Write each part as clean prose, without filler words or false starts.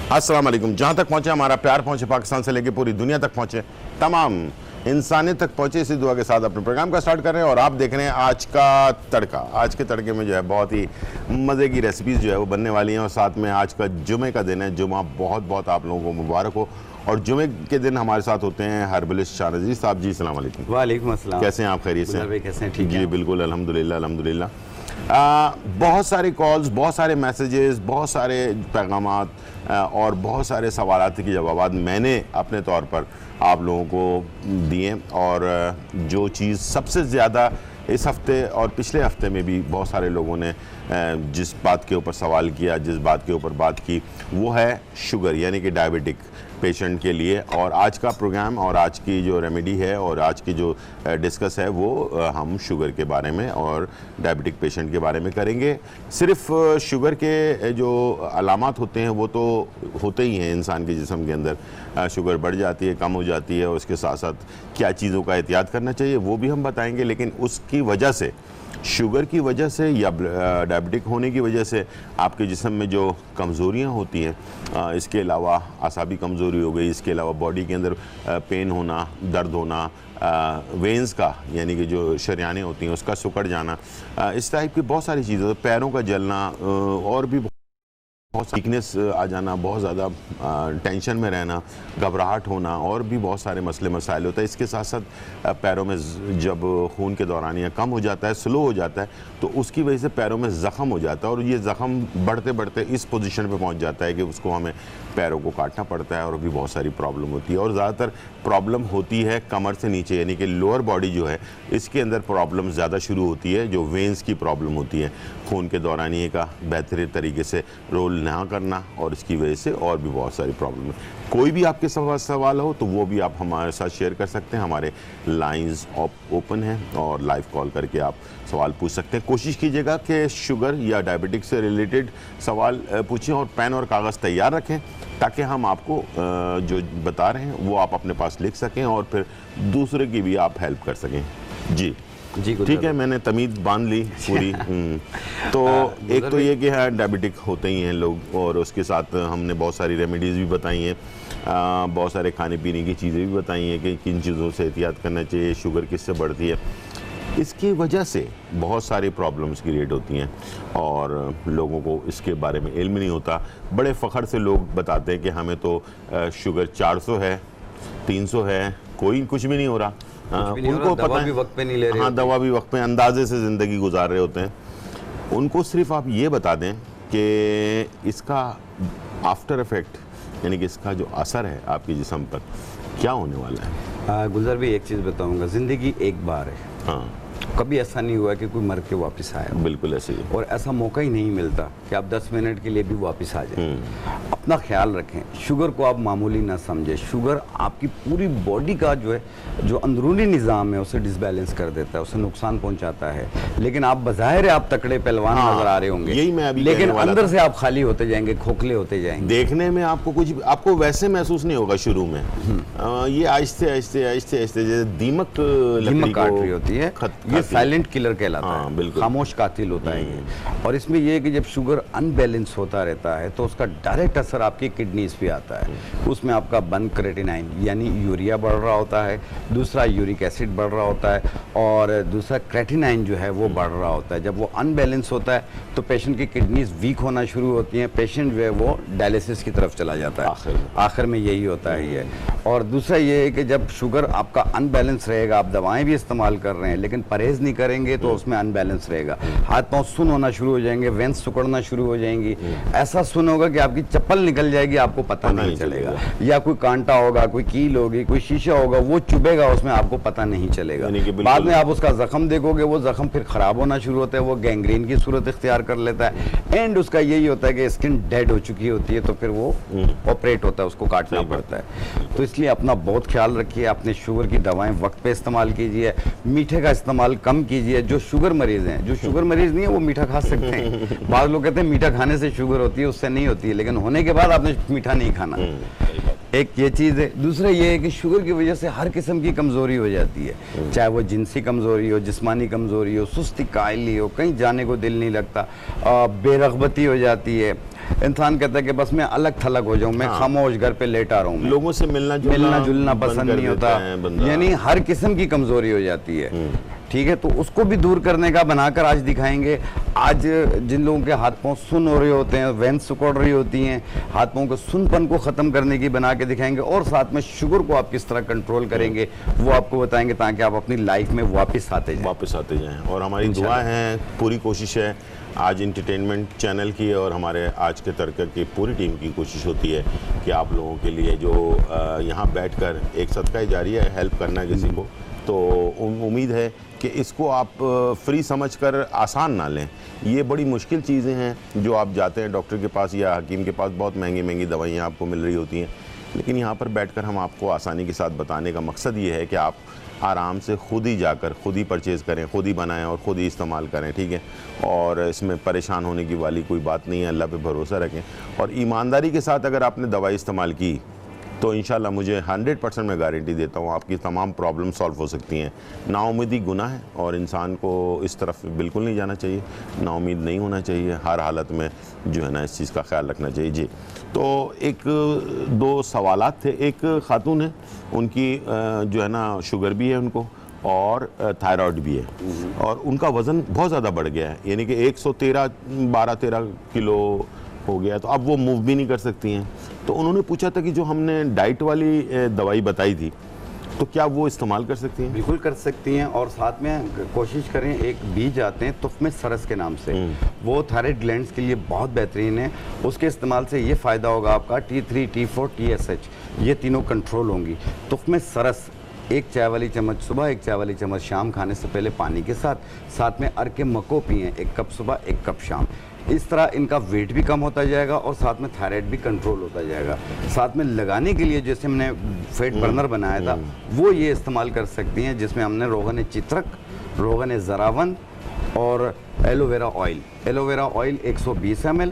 अस्सलाम वालेकुम। जहाँ तक पहुँचे हमारा प्यार पहुँचे, पाकिस्तान से लेकर पूरी दुनिया तक पहुँचे, तमाम इंसानियत तक पहुँचे, इसी दुआ के साथ अपने प्रोग्राम का स्टार्ट कर रहे हैं। और आप देख रहे हैं आज का तड़का। आज के तड़के में जो है बहुत ही मज़े की रेसिपीज़ जो है वो बनने वाली हैं। और साथ में आज का जुमे का दिन है। जुमा बहुत बहुत आप लोगों को मुबारक हो। और जुमे के दिन हमारे साथ होते हैं हर्बलिस्ट शाह नज़ीर साहब जी। अस्सलाम वालेकुम। वालेकुम अस्सलाम। कैसे हैं आप? खैरियत से? कैसे हैं? ठीक जी है बिल्कुल, अल्हम्दुलिल्लाह अल्हम्दुलिल्लाह। बहुत सारे कॉल्स, बहुत सारे मैसेजेस, बहुत सारे पैगामात और बहुत सारे सवालात के जवाब मैंने अपने तौर पर आप लोगों को दिए। और जो चीज़ सबसे ज़्यादा इस हफ़्ते और पिछले हफ़्ते में भी बहुत सारे लोगों ने जिस बात के ऊपर सवाल किया, जिस बात के ऊपर बात की, वो है शुगर यानी कि डायबिटिक पेशेंट के लिए। और आज का प्रोग्राम और आज की जो रेमेडी है और आज की जो डिस्कस है वो हम शुगर के बारे में और डायबिटिक पेशेंट के बारे में करेंगे। सिर्फ शुगर के जो अलामात होते हैं वो तो होते ही हैं इंसान के जिस्म के अंदर। शुगर बढ़ जाती है, कम हो जाती है, और उसके साथ साथ क्या चीज़ों का एहतियात करना चाहिए वो भी हम बताएंगे। लेकिन उसकी वजह से, शुगर की वजह से या डायबिटिक होने की वजह से आपके जिस्म में जो कमज़ोरियाँ होती हैं, इसके अलावा आसाबी कमज़ोरी हो गई, इसके अलावा बॉडी के अंदर पेन होना, दर्द होना, वेंस का यानी कि जो शरियानें होती हैं उसका सिकुड़ जाना, इस टाइप की बहुत सारी चीज़ें, पैरों का जलना, और भी बहुत वीकनेस आ जाना, बहुत ज़्यादा टेंशन में रहना, घबराहट होना, और भी बहुत सारे मसले मसाइल होता है। इसके साथ साथ पैरों में जब खून के दौरानिया कम हो जाता है, स्लो हो जाता है, तो उसकी वजह से पैरों में ज़ख़म हो जाता है। और ये ज़ख़म बढ़ते बढ़ते इस पोजीशन पे पहुंच जाता है कि उसको हमें पैरों को काटना पड़ता है, और भी बहुत सारी प्रॉब्लम होती है। और ज़्यादातर प्रॉब्लम होती है कमर से नीचे यानी कि लोअर बॉडी जो है, इसके अंदर प्रॉब्लम ज़्यादा शुरू होती है। जो वेंस की प्रॉब्लम होती है, खून के दौरानिए का बेहतरीन तरीके से रोल ना करना, और इसकी वजह से और भी बहुत सारी प्रॉब्लम है। कोई भी आपके सवाल हो तो वो भी आप हमारे साथ शेयर कर सकते हैं। हमारे लाइंस ओपन हैं और लाइव कॉल करके आप सवाल पूछ सकते हैं। कोशिश कीजिएगा कि शुगर या डायबिटिक से रिलेटेड सवाल पूछें, और पेन और कागज़ तैयार रखें ताकि हम आपको जो बता रहे हैं वो आप अपने पास लिख सकें और फिर दूसरे की भी आप हेल्प कर सकें। जी ठीक है, मैंने तमीज़ बांध ली पूरी। तो एक तो ये कि हाँ डायबिटिक होते ही हैं लोग, और उसके साथ हमने बहुत सारी रेमेडीज़ भी बताई हैं, बहुत सारे खाने पीने की चीज़ें भी बताई हैं कि किन चीज़ों से एहतियात करना चाहिए, शुगर किससे बढ़ती है। इसकी वजह से बहुत सारी प्रॉब्लम्स क्रिएट होती हैं और लोगों को इसके बारे में इल्म नहीं होता। बड़े फ़ख्र से लोग बताते हैं कि हमें तो शुगर 400 है, 300 है, कोई कुछ भी नहीं हो रहा। उनको पता है, वक्त पे नहीं ले रहे, हाँ दवा भी वक्त पे, अंदाजे से ज़िंदगी गुजार रहे होते हैं। उनको सिर्फ आप ये बता दें कि इसका आफ्टर इफ़ेक्ट यानी कि इसका जो असर है आपके जिस्म पर क्या होने वाला है। गुलजार भाई एक चीज़ बताऊंगा, ज़िंदगी एक बार है। हाँ, कभी ऐसा नहीं हुआ कि कोई मर के वापस आया। बिल्कुल ऐसे ही। और ऐसा मौका ही नहीं मिलता कि आप 10 मिनट के लिए भी वापस आ जाएं। अपना ख्याल रखें, शुगर को आप मामूली ना समझें। शुगर आपकी पूरी बॉडी का जो है, जो अंदरूनी निज़ाम है उसे डिसबैलेंस कर देता है, उसे नुकसान पहुंचाता है। लेकिन आप बज़ाहिर आप तकड़े पहलवान नजर आ रहे होंगे, यही मैं अभी लेकिन अंदर से आप खाली होते जाएंगे, खोखले होते जाएंगे। देखने में आपको कुछ, आपको वैसे महसूस नहीं होगा शुरू में। ये आहिस्ते आहिस्ते आहिस्ते आहिस्ते जैसे दीमक काट रही होती है। ये साइलेंट किलर कहलाता है, बिल्कुल खामोश कातिल होता है ये। और इसमें यह है कि जब शुगर अनबैलेंस होता रहता है तो उसका डायरेक्ट असर आपकी किडनीज पे आता है। उसमें आपका बन क्रेटिनाइन यानी यूरिया बढ़ रहा होता है, दूसरा यूरिक एसिड बढ़ रहा होता है, और दूसरा क्रेटिनाइन जो है वो बढ़ रहा होता है। जब वो अनबैलेंस होता है तो पेशेंट की किडनीज वीक होना शुरू होती हैं, पेशेंट जो है वो डायलिसिस की तरफ चला जाता है। आखिर में यही होता है ये। और दूसरा ये है कि जब शुगर आपका अनबैलेंस रहेगा, आप दवाएं भी इस्तेमाल कर रहे हैं लेकिन परहेज नहीं करेंगे तो उसमें अनबैलेंस रहेगा। हाथ पांव सुन होना शुरू हो जाएंगे, वेंस सिकुड़ना शुरू हो जाएंगी। ऐसा सुन होगा कि आपकी चप्पल निकल जाएगी, आपको पता नहीं चलेगा। या कोई कांटा होगा, कोई कील होगी, कोई शीशा होगा, वो चुभेगा उसमें, आपको पता नहीं चलेगा। बाद में आप उसका जख्म देखोगे, वो जख्म फिर खराब होना शुरू होता है, वो गैंग्रीन की सूरत इख्तियार कर लेता है। एंड उसका यही होता है कि स्किन डेड हो चुकी होती है, तो फिर वो ऑपरेट होता है, उसको काटना पड़ता है। तो इसलिए अपना बहुत ख्याल रखिए, अपने शुगर की दवाएं वक्त पे इस्तेमाल कीजिए, मीठे का इस्तेमाल कम कीजिए। जो शुगर मरीज हैं, जो शुगर मरीज नहीं है वो मीठा खा सकते हैं। बाद लोग कहते हैं मीठा खाने से शुगर होती है, उससे नहीं होती है, लेकिन होने के बाद आपने मीठा नहीं खाना। एक ये चीज़ है। दूसरा ये है कि शुगर की वजह से हर किस्म की कमज़ोरी हो जाती है, चाहे वो जिनसी कमज़ोरी हो, जिस्मानी कमज़ोरी हो, सुस्ती कायली हो, कहीं जाने को दिल नहीं लगता, बेरगबती हो जाती है। इंसान कहता है कि बस मैं अलग थलग हो जाऊं, मैं खामोश घर पे लेटा रहूं, लोगों से मिलना जुलना पसंद नहीं होता, यानी हर किस्म की कमज़ोरी हो जाती है। ठीक है, तो उसको भी दूर करने का बनाकर आज दिखाएंगे। आज जिन लोगों के हाथ पांव सुन हो रहे होते हैं, वेंस सिकुड़ रही होती हैं, हाथ पांव के सुनपन को ख़त्म करने की बना के दिखाएंगे, और साथ में शुगर को आप किस तरह कंट्रोल करेंगे वो आपको बताएंगे, ताकि आप अपनी लाइफ में वापस आते जाएं। और हमारी दुआ है, पूरी कोशिश है आज इंटरटेनमेंट चैनल की और हमारे आज के तड़के की पूरी टीम की कोशिश होती है कि आप लोगों के लिए जो यहाँ बैठकर एक सदका जारिया है, हेल्प करना है किसी को, तो उम्मीद है कि इसको आप फ्री समझकर आसान ना लें। ये बड़ी मुश्किल चीज़ें हैं जो आप जाते हैं डॉक्टर के पास या हकीम के पास, बहुत महंगी महंगी दवाइयाँ आपको मिल रही होती हैं, लेकिन यहाँ पर बैठकर हम आपको आसानी के साथ बताने का मकसद ये है कि आप आराम से खुद ही जाकर खुद ही परचेज़ करें, खुद ही बनाएं और ख़ुद ही इस्तेमाल करें। ठीक है, और इसमें परेशान होने की वाली कोई बात नहीं है, अल्लाह पे भरोसा रखें और ईमानदारी के साथ अगर आपने दवाई इस्तेमाल की तो इंशाल्लाह मुझे 100% मैं गारंटी देता हूँ आपकी तमाम प्रॉब्लम सॉल्व हो सकती हैं। नाउम्मीदी गुनाह है और इंसान को इस तरफ बिल्कुल नहीं जाना चाहिए, नाउम्मीद नहीं होना चाहिए, हर हालत में जो है ना इस चीज़ का ख्याल रखना चाहिए। जी, तो एक दो सवालात थे। एक खातून है, उनकी जो है ना शुगर भी है उनको और थायराइड भी है और उनका वज़न बहुत ज़्यादा बढ़ गया है, यानी कि 113 किलो हो गया, तो अब वो मूव भी नहीं कर सकती हैं। तो उन्होंने पूछा था कि जो हमने डाइट वाली दवाई बताई थी तो क्या वो इस्तेमाल कर सकती हैं? बिल्कुल कर सकती हैं, और साथ में कोशिश करें, एक बीज आते हैं तुफ़्मे सरस के नाम से, वो थायराइड ग्लैंड्स के लिए बहुत बेहतरीन है। उसके इस्तेमाल से ये फ़ायदा होगा आपका T3, T4, TSH ये तीनों कंट्रोल होंगी। तुफ़्मे सरस 1 चाय वाली चम्मच सुबह, 1 चाय वाली चम्मच शाम, खाने से पहले पानी के साथ में अरके मको पिएँ, 1 कप सुबह 1 कप शाम। इस तरह इनका वेट भी कम होता जाएगा और साथ में थायराइड भी कंट्रोल होता जाएगा। साथ में लगाने के लिए जैसे हमने फैट बर्नर बनाया था वो ये इस्तेमाल कर सकती हैं, जिसमें हमने रोगन चित्रक, रोगन ज़रावंद और एलोवेरा ऑयल 120 ml,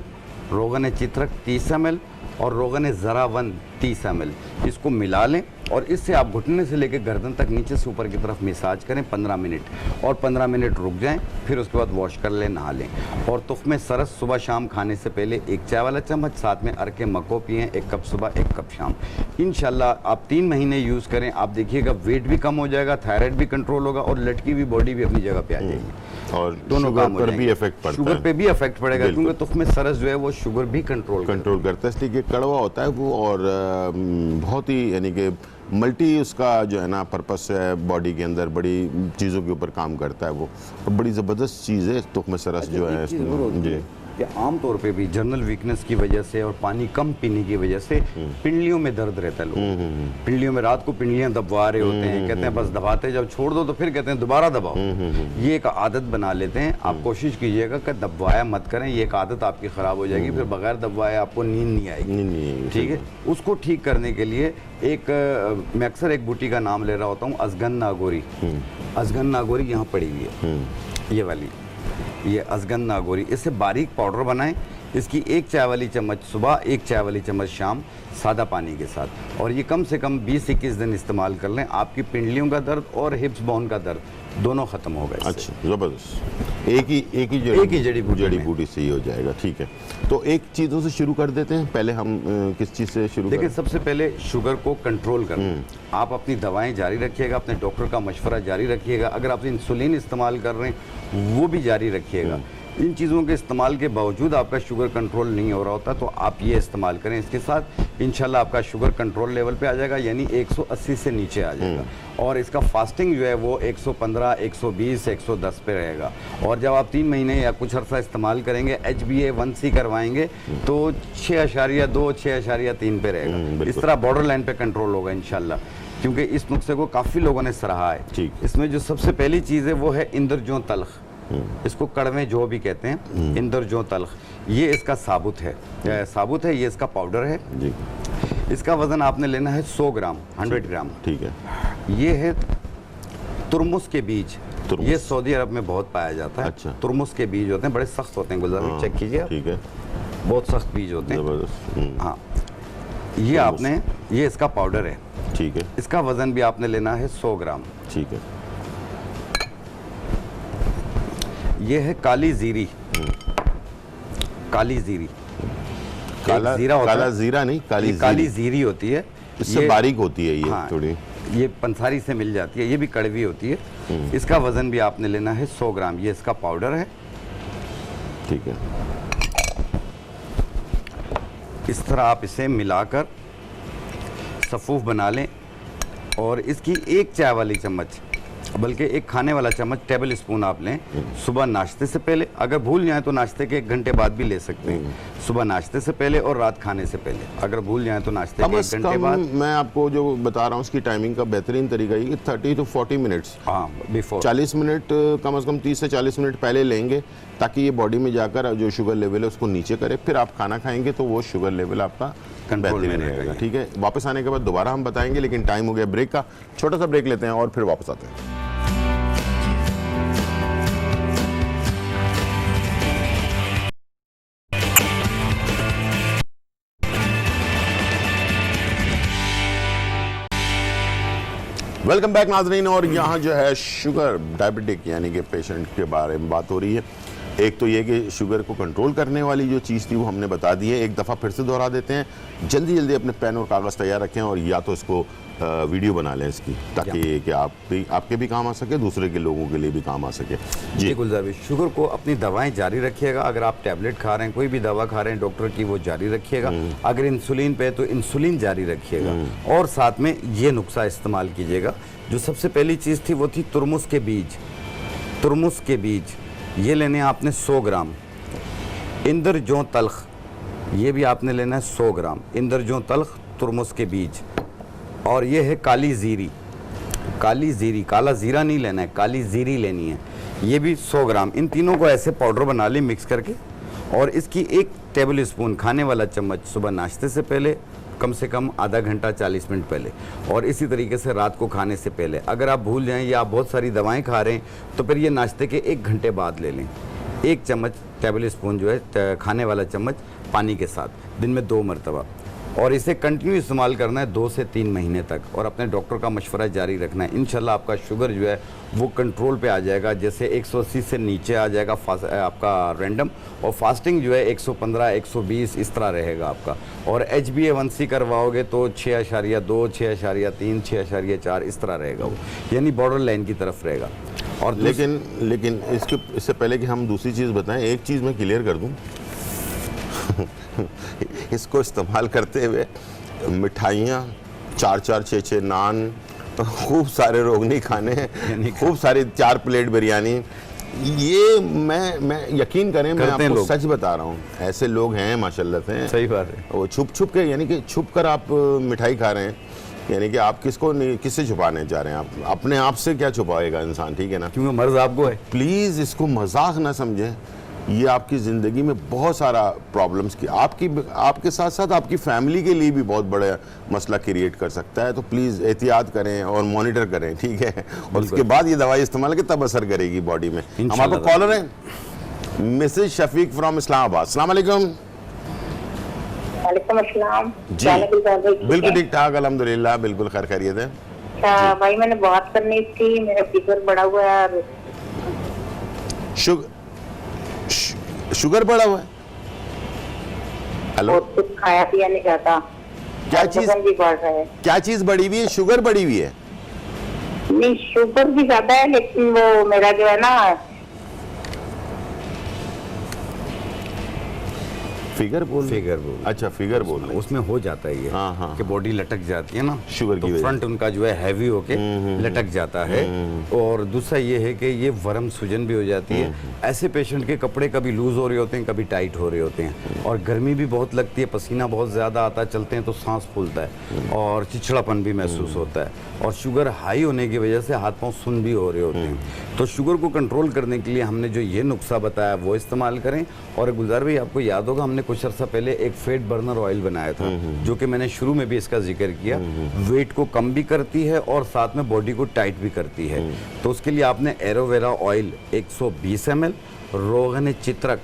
रोगन चित्रक 30 ml और रोगन ज़रावंद 30 ml। इसको मिला लें और इससे आप घुटने से लेकर गर्दन तक नीचे से ऊपर की तरफ मसाज करें 15 मिनट, और 15 मिनट रुक जाएं, फिर उसके बाद वॉश कर लें, नहा लें। और तुफ़्मे सरस सुबह शाम खाने से पहले 1 चाय वाला चम्मच, साथ में अरके मको पिएँ, 1 कप सुबह 1 कप शाम। इंशाल्लाह आप 3 महीने यूज़ करें, आप देखिएगा वेट भी कम हो जाएगा, थायराइड भी कंट्रोल होगा और लटकी हुई बॉडी भी अपनी जगह पे आ जाएगी। और दोनों काम पर भी इफेक्ट पड़ता है, शुगर पे भी इफेक्ट पड़ेगा, क्योंकि तुफ़्मे सरस जो है वो शुगर भी कंट्रोल करता है, इसलिए कि कड़वा होता है वो और बहुत ही यानी कि मल्टी उसका जो है ना पर्पस है बॉडी के अंदर, बड़ी चीज़ों के ऊपर काम करता है वो, और बड़ी ज़बरदस्त चीज़ है तुफ़्मे सरस जो है। जी, कि आम तौर पे भी जनरल वीकनेस की वजह से और पानी कम पीने की वजह से पिंडलियों में दर्द रहता है लोगों, पिंडलियों में रात को पिंडलियां दबवा रहे होते हैं, कहते हैं बस दबाते जब छोड़ दो तो फिर कहते हैं दोबारा दबाओ। ये एक आदत बना लेते हैं। आप कोशिश कीजिएगा कि दबवाया मत करें, ये एक आदत आपकी ख़राब हो जाएगी, फिर बगैर दबवाए आपको नींद नहीं आएगी। ठीक है, उसको ठीक करने के लिए मैं अक्सर एक बूटी का नाम ले रहा होता हूँ, अजगन नागौरी। अजगन नागौरी यहाँ पड़ी हुई है, ये वाली, ये अजगन नागौरी। इससे बारीक पाउडर बनाएं, इसकी 1 चाय वाली चम्मच सुबह, 1 चाय वाली चम्मच शाम, सादा पानी के साथ, और ये कम से कम 20-21 दिन इस्तेमाल कर लें। आपकी पिंडलियों का दर्द और हिप्स बोन का दर्द दोनों खत्म होगा। अच्छा, ज़बरदस्त। एक ही जड़ी बूटी से ही हो जाएगा। ठीक है, तो एक चीज़ों से शुरू कर देते हैं। पहले हम किस चीज़ से शुरू करें? देखिए, सबसे पहले शुगर को कंट्रोल करें। आप अपनी दवाएं जारी रखिएगा, अपने डॉक्टर का मशवरा जारी रखिएगा। अगर आप इंसुलिन इस्तेमाल कर रहे हैं वो भी जारी रखिएगा। इन चीज़ों के इस्तेमाल के बावजूद आपका शुगर कंट्रोल नहीं हो रहा होता तो आप ये इस्तेमाल करें। इसके साथ इंशाल्लाह आपका शुगर कंट्रोल लेवल पे आ जाएगा, यानी 180 से नीचे आ जाएगा। और इसका फास्टिंग जो है वो 115, 120, 110 पे रहेगा। और जब आप 3 महीने या कुछ अर्सा इस्तेमाल करेंगे, HbA1c करवाएंगे तो 6.2, 6.3 पे रहेगा। इस तरह बॉर्डर लाइन पे कंट्रोल होगा इंशाल्लाह, क्योंकि इस नुस्खे को काफ़ी लोगों ने सराहा है। इसमें जो सबसे पहली चीज़ है वो है इंदरजो तल्ख, इसको कड़वे जो भी कहते हैं, इंदरजो तल्ख। ये इसका साबुत है, ये इसका पाउडर है जी। इसका वजन आपने लेना है 100 ग्राम, 100 ग्राम। ठीक है। ये है तुरमुस के बीज, ये सऊदी अरब में बहुत पाया जाता है। अच्छा। तुरमुस के बीज होते हैं, बड़े सख्त होते हैं, गुलजार चेक कीजिए। ठीक है, बहुत सख्त बीज होते हैं। हाँ, ये आपने, ये इसका पाउडर है, ठीक है, इसका वजन भी आपने लेना है 100 ग्राम। ठीक है। ये है काली जीरी, काली जीरी, काला जीरा होता काला है, जीरा नहीं, काली काली जीरी। जीरी होती है, इससे ये बारीक होती है ये हाँ, थोड़ी। ये पंसारी से मिल जाती है, ये भी कड़वी होती है। इसका वजन भी आपने लेना है 100 ग्राम। ये इसका पाउडर है। ठीक है, इस तरह आप इसे मिलाकर सफूफ बना लें और इसकी एक चाय वाली चम्मच, बल्कि एक खाने वाला चम्मच टेबल स्पून आप लें सुबह नाश्ते से पहले। अगर भूल जाएं तो नाश्ते के 1 घंटे बाद भी ले सकते हैं। सुबह नाश्ते से पहले और रात खाने से पहले। अगर भूल जाएं तो नाश्ते के 1 घंटे बाद। मैं आपको जो बता रहा हूँ उसकी टाइमिंग का बेहतरीन तरीका ये 30 to 40 मिनट्स, हाँ, बिफोर 40 मिनट कम से कम 30 से 40 मिनट पहले लेंगे, ताकि ये बॉडी में जाकर जो शुगर लेवल है उसको नीचे करे। फिर आप खाना खाएंगे तो वो शुगर लेवल आपका कंट्रोल में बेहतरीन रहेगा। रहेगा। ठीक है, वापस आने के बाद दोबारा हम बताएंगे, लेकिन टाइम हो गया ब्रेक का। छोटा सा ब्रेक लेते हैं और फिर वापस आते हैं। वेलकम बैक नाजरीन। और यहाँ जो है शुगर डायबिटिक यानी कि पेशेंट के बारे में बात हो रही है। एक तो ये कि शुगर को कंट्रोल करने वाली जो चीज़ थी वो हमने बता दी है। एक दफ़ा फिर से दोहरा देते हैं, जल्दी जल्दी अपने पेन और कागज़ तैयार रखें और या तो इसको वीडियो बना लें इसकी, ताकि कि आपके भी काम आ सके, दूसरे के लोगों के लिए भी काम आ सके। जी गुलजार भाई, शुगर को अपनी दवाएं जारी रखिएगा। अगर आप टैबलेट खा रहे हैं, कोई भी दवा खा रहे हैं डॉक्टर की, वो जारी रखिएगा। अगर इंसुलिन पे तो इंसुलिन जारी रखिएगा। और साथ में ये नुस्खा इस्तेमाल कीजिएगा। जो सबसे पहली चीज़ थी वो थी तुरमुस के बीज। तुरमुस के बीज ये लेने हैं आपने 100 ग्राम। इंदर जौ तल्ख ये भी आपने लेना है 100 ग्राम। इंदर जौ तल्ख, तुरमुस के बीज। और ये है काली जीरी। काली जीरी, काला जीरा नहीं लेना है, काली जीरी लेनी है। ये भी 100 ग्राम। इन तीनों को ऐसे पाउडर बना लें मिक्स करके, और इसकी 1 टेबल स्पून खाने वाला चम्मच सुबह नाश्ते से पहले, कम से कम आधा घंटा 40 मिनट पहले, और इसी तरीके से रात को खाने से पहले। अगर आप भूल जाएं या आप बहुत सारी दवाएं खा रहे हैं तो फिर ये नाश्ते के 1 घंटे बाद ले लें। 1 चम्मच टेबल स्पून जो है खाने वाला चम्मच पानी के साथ, दिन में 2 मरतबा। और इसे कंटिन्यू इस्तेमाल करना है 2 से 3 महीने तक, और अपने डॉक्टर का मशवरा जारी रखना है। इंशाल्लाह आपका शुगर जो है वो कंट्रोल पे आ जाएगा। जैसे 180 से नीचे आ जाएगा आपका रैंडम, और फास्टिंग जो है 115, 120 इस तरह रहेगा आपका। और HbA1c करवाओगे तो 6.2, 6.3, 6.4 इस तरह रहेगा वो, यानी बॉर्डर लाइन की तरफ रहेगा। और लेकिन इससे पहले कि हम दूसरी चीज़ बताएं, एक चीज़ मैं क्लियर कर दूं। इसको इस्तेमाल करते हुए मिठाइयाँ, 4-4, 6-6 नान, खूब सारे रोगनी खाने, खूब सारी 4 प्लेट बिरयानी, ये मैं यकीन करें, मैं आपको सच बता रहा हूँ, ऐसे लोग हैं माशाल्लाह से। सही बात है। वो छुप के, यानी कि छुप कर आप मिठाई खा रहे हैं, यानी कि आप किससे छुपाने चाह रहे हैं? आप अपने आप से क्या छुपाएगा इंसान, ठीक है ना? क्योंकि मर्ज आपको है। प्लीज़ इसको मजाक ना समझें। ये आपकी ज़िंदगी में बहुत सारा प्रॉब्लम्स की आपके साथ साथ आपकी फैमिली के लिए भी बहुत बड़ा मसला क्रिएट कर सकता है। तो प्लीज़ एहतियात करें और मॉनिटर करें, ठीक है? और उसके बाद ये दवाई इस्तेमाल के तब असर करेगी बॉडी में। हम आपको कॉलर हैं मिसेज शफीक फ्रॉम इस्लामाबाद। अस्सलाम वालेकुम। वालेकुम अस्सलाम जी, बिल्कुल ठीक ठाक, अल्हम्दुलिल्लाह, बिल्कुल खैर खैरियत है। अच्छा भाई, मैंने बात करनी थी, मेरा फिगर बढ़ा हुआ है। शुगर बढ़ा हुआ है? हेलो, कुछ खाया पिया नहीं जाता। क्या चीज भी बढ़ रहा है? क्या चीज बढ़ी हुई है? शुगर बढ़ी हुई है? नहीं, शुगर भी ज्यादा है, लेकिन वो मेरा जो है ना, फिगर बोल। अच्छा, फिगर बोल। उसमें हो जाता है ये, हाँ। कि बॉडी लटक जाती है ना शुगर की वजह से। फ्रंट उनका जो है हैवी होके लटक जाता है। और दूसरा ये है कि ये वर्म सूजन भी हो जाती है। ऐसे पेशेंट के कपड़े कभी लूज हो रहे होते हैं, कभी टाइट हो रहे होते हैं, और गर्मी भी बहुत लगती है, पसीना बहुत ज़्यादा आता है, चलते हैं तो सांस फूलता है और चिड़चिड़ापन भी महसूस होता है। और शुगर हाई होने की वजह से हाथ पाँव सुन्न भी हो रहे होते हैं। तो शुगर को कंट्रोल करने के लिए हमने जो ये नुस्खा बताया वो इस्तेमाल करें। और गुलजार भाई, आपको याद होगा हमने कुछ अर्सा पहले एक फेट बर्नर ऑयल बनाया था, जो कि मैंने शुरू में भी इसका जिक्र किया। वेट को कम भी करती है और साथ में बॉडी को टाइट भी करती है। तो उसके लिए आपने एलोवेरा ऑयल 120 ml, रोगन चित्रक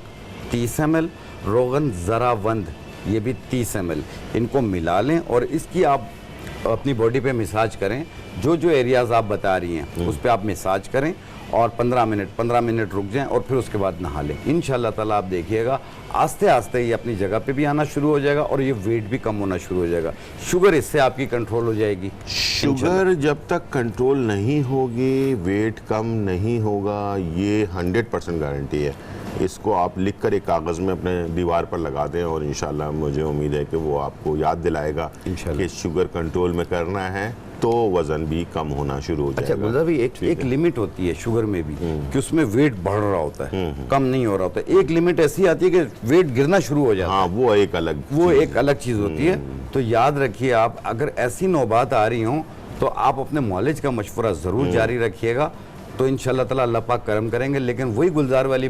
30 ml, रोगन जरावंद ये भी 30 ml, इनको मिला लें और इसकी आप अपनी बॉडी पे मसाज करें। जो जो एरियाज आप बता रही हैं उस पे आप मसाज करें और 15 मिनट रुक जाएं और फिर उसके बाद नहा लें। इंशाल्लाह ताला आप देखिएगा आस्ते आस्ते ये अपनी जगह पे भी आना शुरू हो जाएगा और ये वेट भी कम होना शुरू हो जाएगा। शुगर इससे आपकी कंट्रोल हो जाएगी। शुगर जब तक कंट्रोल नहीं होगी, वेट कम नहीं होगा, ये 100% गारंटी है। इसको आप लिखकर एक कागज़ में अपने दीवार पर लगा दें और इंशाल्लाह मुझे उम्मीद है कि वो आपको याद दिलाएगा कि शुगर कंट्रोल में करना है तो वज़न भी कम होना शुरू हो जाएगा। अच्छा गुलजार भाई, एक लिमिट होती है शुगर में भी कि उसमें वेट बढ़ रहा होता है, कम नहीं हो रहा होता है। एक लिमिट ऐसी आती है कि वेट गिरना शुरू हो जाता है। हाँ, वो एक अलग चीज़ होती है। तो याद रखिए, आप अगर ऐसी नौबत आ रही हो तो आप अपने मौलिज का मशवरा ज़रूर जारी रखिएगा, तो इंशाल्लाह ताला अल्लाह पाक करम करेंगे। लेकिन वही गुलजार वाली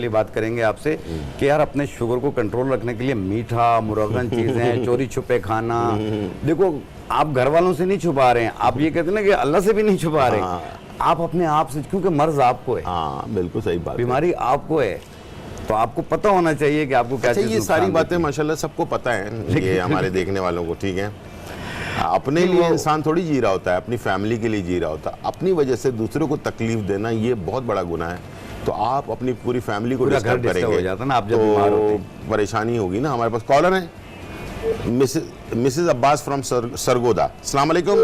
बात करेंगे आपसे कि यार अपने शुगर को कंट्रोल रखने के लिए मीठा, मुरगन चीज़ें, चोरी छुपे खाना, देखो आप घर वालों से नहीं छुपा रहे हैं, आप ये कहते हैं ना कि अल्लाह से भी नहीं छुपा रहे, आप अपने आप से, क्योंकि मर्ज आपको है। हाँ बिल्कुल सही बात, बीमारी आपको है, तो आपको पता होना चाहिए कि आपको क्या। ये सारी बातें माशाल्लाह सबको पता है, ये हमारे देखने वालों को, ठीक है। अपने लिए इंसान थोड़ी जी रहा होता है, अपनी फैमिली के लिए जी रहा होता है। अपनी वजह से दूसरों को तकलीफ देना ये बहुत बड़ा गुनाह है। तो आप अपनी पूरी फैमिली को डिस्टर्ब करेंगे हो जाता ना, आप जब बीमार होते हैं परेशानी होगी ना। हमारे पास कॉलर है मिसेस अब्बास फ्रॉम सरगोदा। अस्सलाम वालेकुम।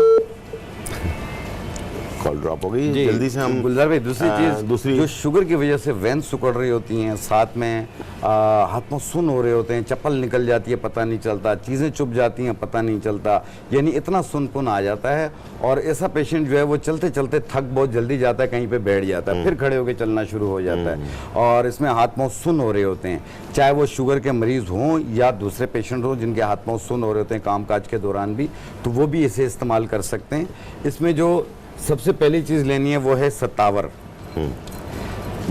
कॉल ड्रॉप हो गई, जल्दी से हम गुलजार भाई दूसरी जो शुगर की वजह से वेंस सिकुड़ रही होती हैं, साथ में हाथ पांव सुन हो रहे होते हैं, चप्पल निकल जाती है पता नहीं चलता, चीज़ें चुभ जाती हैं पता नहीं चलता, यानी इतना सुनपुन आ जाता है। और ऐसा पेशेंट जो है वो चलते चलते थक बहुत जल्दी जाता है, कहीं पे बैठ जाता है, फिर खड़े होकर चलना शुरू हो जाता है। और इसमें हाथ पांव सुन हो रहे होते हैं, चाहे वो शुगर के मरीज़ हों या दूसरे पेशेंट हों जिनके हाथ पांव सुन हो रहे होते हैं काम काज के दौरान भी, तो वो भी इसे इस्तेमाल कर सकते हैं। इसमें जो सबसे पहली चीज़ लेनी है वो है सत्तावर,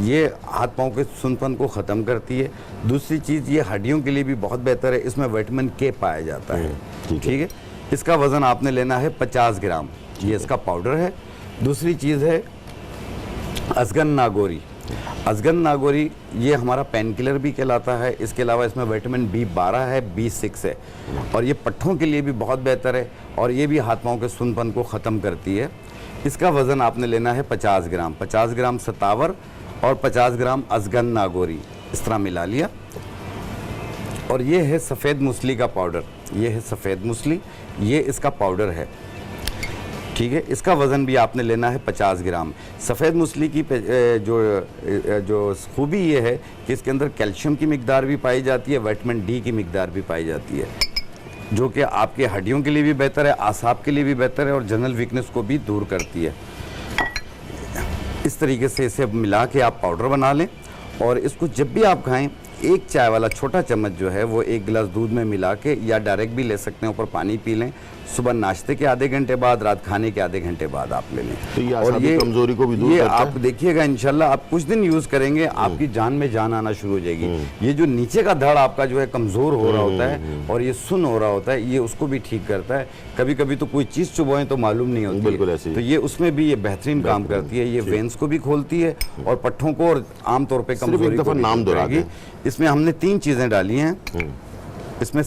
ये हाथ पांव के सुनपन को ख़त्म करती है। दूसरी चीज़ ये हड्डियों के लिए भी बहुत बेहतर है, इसमें विटामिन के पाया जाता है, ठीक है। इसका वज़न आपने लेना है 50 ग्राम, ये इसका पाउडर है। दूसरी चीज़ है अजगन नागोरी। अजगन नागोरी ये हमारा पेन किलर भी कहलाता है। इसके अलावा इसमें विटामिन B12 है, B6 है, और ये पट्ठों के लिए भी बहुत बेहतर है और ये भी हाथ पांव के सुनपन को ख़त्म करती है। इसका वज़न आपने लेना है 50 ग्राम, 50 ग्राम सतावर और 50 ग्राम अजगन नागोरी, इस तरह मिला लिया। और ये है सफ़ेद मूसली का पाउडर, ये है सफ़ेद मूसली, ये इसका पाउडर है, ठीक है। इसका वज़न भी आपने लेना है 50 ग्राम। सफ़ेद मूसली की जो खूबी ये है कि इसके अंदर कैल्शियम की मिकदार भी पाई जाती है, विटामिन D की मिकदार भी पाई जाती है, जो कि आपके हड्डियों के लिए भी बेहतर है, आसाब के लिए भी बेहतर है और जनरल वीकनेस को भी दूर करती है। इस तरीके से इसे मिला के आप पाउडर बना लें और इसको जब भी आप खाएं, एक चाय वाला छोटा चम्मच जो है वो एक गिलास दूध में मिला के या डायरेक्ट भी ले सकते हैं, ऊपर पानी पी लें। सुबह नाश्ते के आधे घंटे बाद, रात खाने के आधे घंटे बाद आप ले लें। तो और ये कमजोरी को भी दूर करता है। आप देखिएगा इंशाल्लाह, आप कुछ दिन यूज़ करेंगे आपकी जान में जान आना शुरू हो जाएगी। ये जो नीचे का धड़ आपका जो है कमज़ोर हो रहा होता है और ये सुन हो रहा होता है, ये उसको भी ठीक करता है। कभी कभी तो कोई चीज़ चुभोए तो मालूम नहीं होती, बिल्कुल ऐसे ही। तो ये उसमें भी ये बेहतरीन काम करती है। ये वेंस को भी खोलती है और पट्ठों को, और आमतौर पर कमजोरी को नाम दोहराएगी। इसमें हमने 3 चीज़ें डाली हैं। इसमें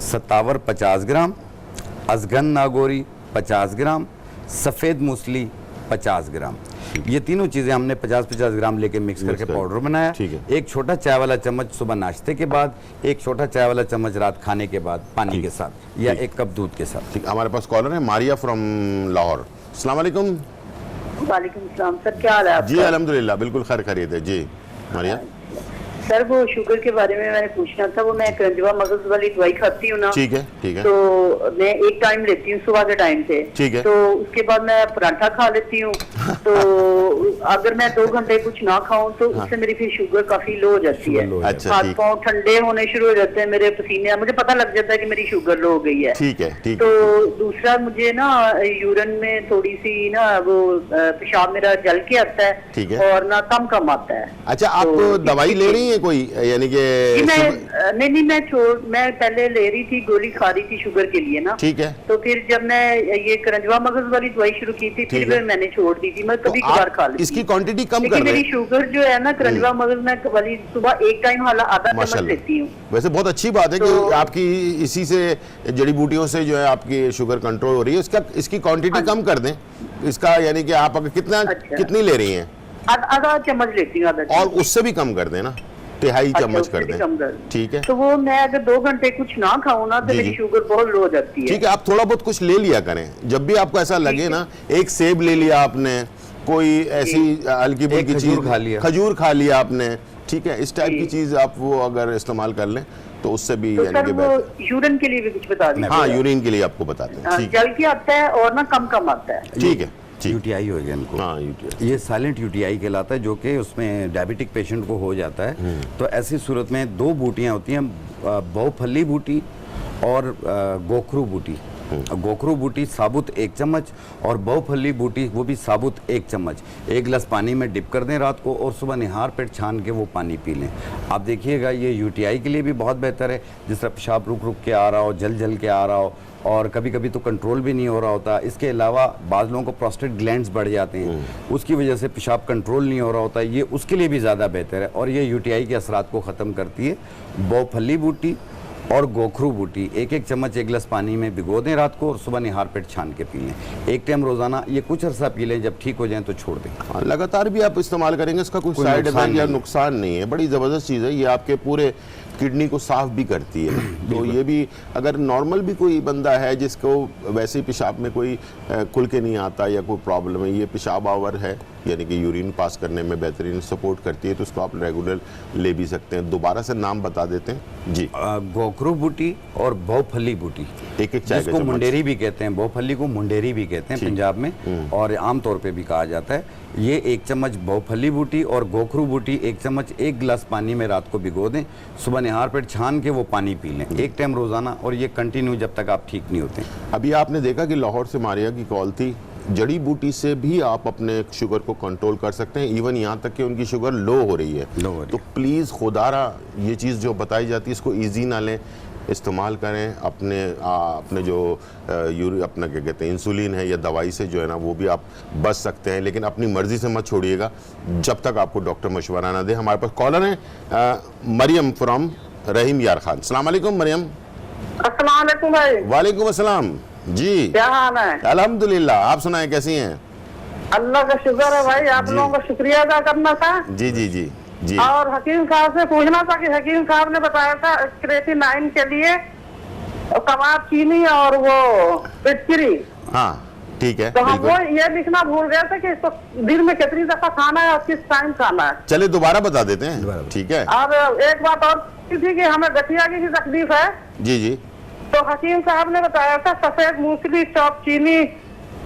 सत्तावर 50 ग्राम, अजगन नागोरी 50 ग्राम, सफ़ेद मूसली 50 ग्राम, ये तीनों चीज़ें हमने 50-50 ग्राम लेके मिक्स करके पाउडर बनाया। एक छोटा चाय वाला चम्मच सुबह नाश्ते के बाद, एक छोटा चाय वाला चम्मच रात खाने के बाद पानी के साथ या 1 कप दूध के साथ। ठीक, हमारे पास कॉलर है मारिया फ्रॉम लाहौर। अस्सलाम वालेकुम। वालेकुम सलाम सर, क्या हाल है आपका? जी अल्हम्दुलिल्लाह, बिल्कुल खैर खैरियत है जी। मारिया सर, वो शुगर के बारे में मैंने पूछना था। वो मैं क्रंजवा मगज वाली दवाई खाती हूँ ना, ठीक है, ठीक है। तो मैं एक टाइम लेती हूँ सुबह के टाइम से, ठीक है। तो उसके बाद मैं पराठा खा लेती हूँ। तो अगर मैं 2 घंटे कुछ ना खाऊं तो उससे मेरी फिर शुगर काफी लो हो जाती है। अच्छा, हाथ पाँव ठंडे होने शुरू हो जाते हैं, मेरे पसीने, मुझे पता लग जाता है कि मेरी शुगर लो हो गई है। ठीक है, ठीक। तो दूसरा, मुझे ना यूरिन में थोड़ी सी ना वो पेशाब मेरा जल के आता है, ठीक है, और ना कम आता है। अच्छा, आप दवाई ले रही हैं है कोई, यानी कि मैं पहले ले रही थी, गोली खा रही थी शुगर के लिए ना। ठीक है। तो फिर जब मैं ये करंजवा मगज वाली दवाई शुरू की थी, फिर मैंने छोड़ दी थी। मैं कभी कभार खा लेती, इसकी क्वांटिटी कम कर लेकिन रहे मेरी शुगर जो है ना, करंजवा मगज में वाली सुबह एक टाइम वाला आधा चम्मच लेती हूँ। वैसे बहुत अच्छी बात है कि आपकी इसी से जड़ी बूटियों से जो है आपकी शुगर कंट्रोल हो रही है। इसकी क्वांटिटी कम कर दें इसका, यानी कि आप अगर कितनी ले रही हैं? आधा चम्मच लेती हूँ, और उससे भी कम कर देना, तिहाई चम्मच कर दें। ठीक है। तो वो मैं अगर 2 घंटे कुछ ना खाऊं ना तो मेरी शुगर बहुत लो हो जाती है। ठीक है, आप थोड़ा बहुत कुछ ले लिया करें। जब भी आपको ऐसा लगे ना, एक सेब ले लिया आपने, कोई ऐसी हल्की फुल्की चीज, खजूर खा लिया आपने, ठीक है, इस टाइप की चीज आप वो अगर इस्तेमाल कर लें तो उससे भी तो सर वो यूरिन के लिए भी कुछ बता दें। हाँ, यूरिन के लिए आपको बताते हैं। जल्दी आता है और ना कम कम आता है। ठीक है। यूटीआई हो गया इनको। हाँ, यूटीआई। ये साइलेंट यूटीआई कहलाता है, जो कि उसमें डायबिटिक पेशेंट को हो जाता है। तो ऐसी सूरत में 2 बूटियां होती हैं, बहुफली बूटी और गोखरू बूटी। गोखरू बूटी साबुत 1 चम्मच और बहुफली बूटी वो भी साबुत 1 चम्मच 1 गिलास पानी में डिप कर दें रात को, और सुबह निहार पेट छान के वो पानी पी लें। आप देखिएगा ये यूटीआई के लिए भी बहुत बेहतर है। जिस तरह पेशाब रुक रुक के आ रहा हो, जल जल के आ रहा हो, और कभी कभी तो कंट्रोल भी नहीं हो रहा होता। इसके अलावा बाज़ लोगों को प्रोस्टेट ग्लैंड्स बढ़ जाते हैं, उसकी वजह से पेशाब कंट्रोल नहीं हो रहा होता, ये उसके लिए भी ज़्यादा बेहतर है। और ये यूटीआई के असरात को ख़त्म करती है। बहुफली बूटी और गोखरू बूटी 1-1 चम्मच 1 गिलास पानी में भिगो दें रात को, और सुबह निहार पेट छान के पी लें। 1 टाइम रोजाना, ये कुछ अरसा पी लें, जब ठीक हो जाए तो छोड़ दें। लगातार भी आप इस्तेमाल करेंगे, इसका कोई साइड इफेक्ट या नुकसान नहीं है। बड़ी ज़बरदस्त चीज़ है ये, आपके पूरे किडनी को साफ भी करती है। तो ये भी, अगर नॉर्मल भी कोई बंदा है जिसको वैसे ही पेशाब में कोई खुल के नहीं आता या कोई प्रॉब्लम है, ये पेशाब आवर है, यानी कि यूरिन पास करने में बेहतरीन सपोर्ट करती है, तो उसको आप रेगुलर ले भी सकते हैं। दोबारा से नाम बता देते हैं जी। गोखरू बूटी और बहुफली बूटी, एक चाय जिसको मुंडेरी भी कहते हैं, बहुफली को मुंडेरी भी कहते हैं पंजाब में, और आमतौर पे भी कहा जाता है। ये 1 चम्मच बहुफली बूटी और गोखरू बूटी 1 चम्मच 1 गिलास पानी में रात को भिगो दें, सुबह निहार पेट छान के वो पानी पी लें 1 टाइम रोजाना, और ये कंटिन्यू जब तक आप ठीक नहीं होते। अभी आपने देखा कि लाहौर से मारिया की कॉल थी, जड़ी बूटी से भी आप अपने शुगर को कंट्रोल कर सकते हैं, इवन यहाँ तक कि उनकी शुगर लो हो रही है। तो प्लीज़ खुदारा ये चीज़ जो बताई जाती है इसको ईजी ना लें, इस्तेमाल करें। अपने जो अपना क्या कहते हैं इंसुलिन है या दवाई से जो है ना, वो भी आप बच सकते हैं, लेकिन अपनी मर्जी से मत छोड़िएगा जब तक आपको डॉक्टर मशवरा ना दे। हमारे पास कॉलर हैं मरियम फ्रॉम रहीम यार खान। अस्सलाम वालेकुम मरियम। अस्सलाम वालेकुम भाई। वालेकुम अस्सलाम जी, क्या हाल है? अल्हम्दुलिल्लाह, आप सुनाएं कैसी हैं? अल्लाह का शुक्र है भाई, आप लोगों का शुक्रिया अदा करना था। जी जी जी जी। और हकीम साहब से पूछना था कि हकीम साहब ने बताया था क्रेटिनाइन के लिए कबाब चीनी और वो पिटकिरी। हाँ ठीक है। तो हम वो ये लिखना भूल गए थे कि इसको दिन में कितनी दफा खाना है और किस टाइम खाना है। चलिए दोबारा बता देते हैं, ठीक है। और एक बात और थी कि हमें गठिया की तकलीफ है। जी जी। तो हकीम साहब ने बताया था सफेद मूंगफली, चौप चीनी,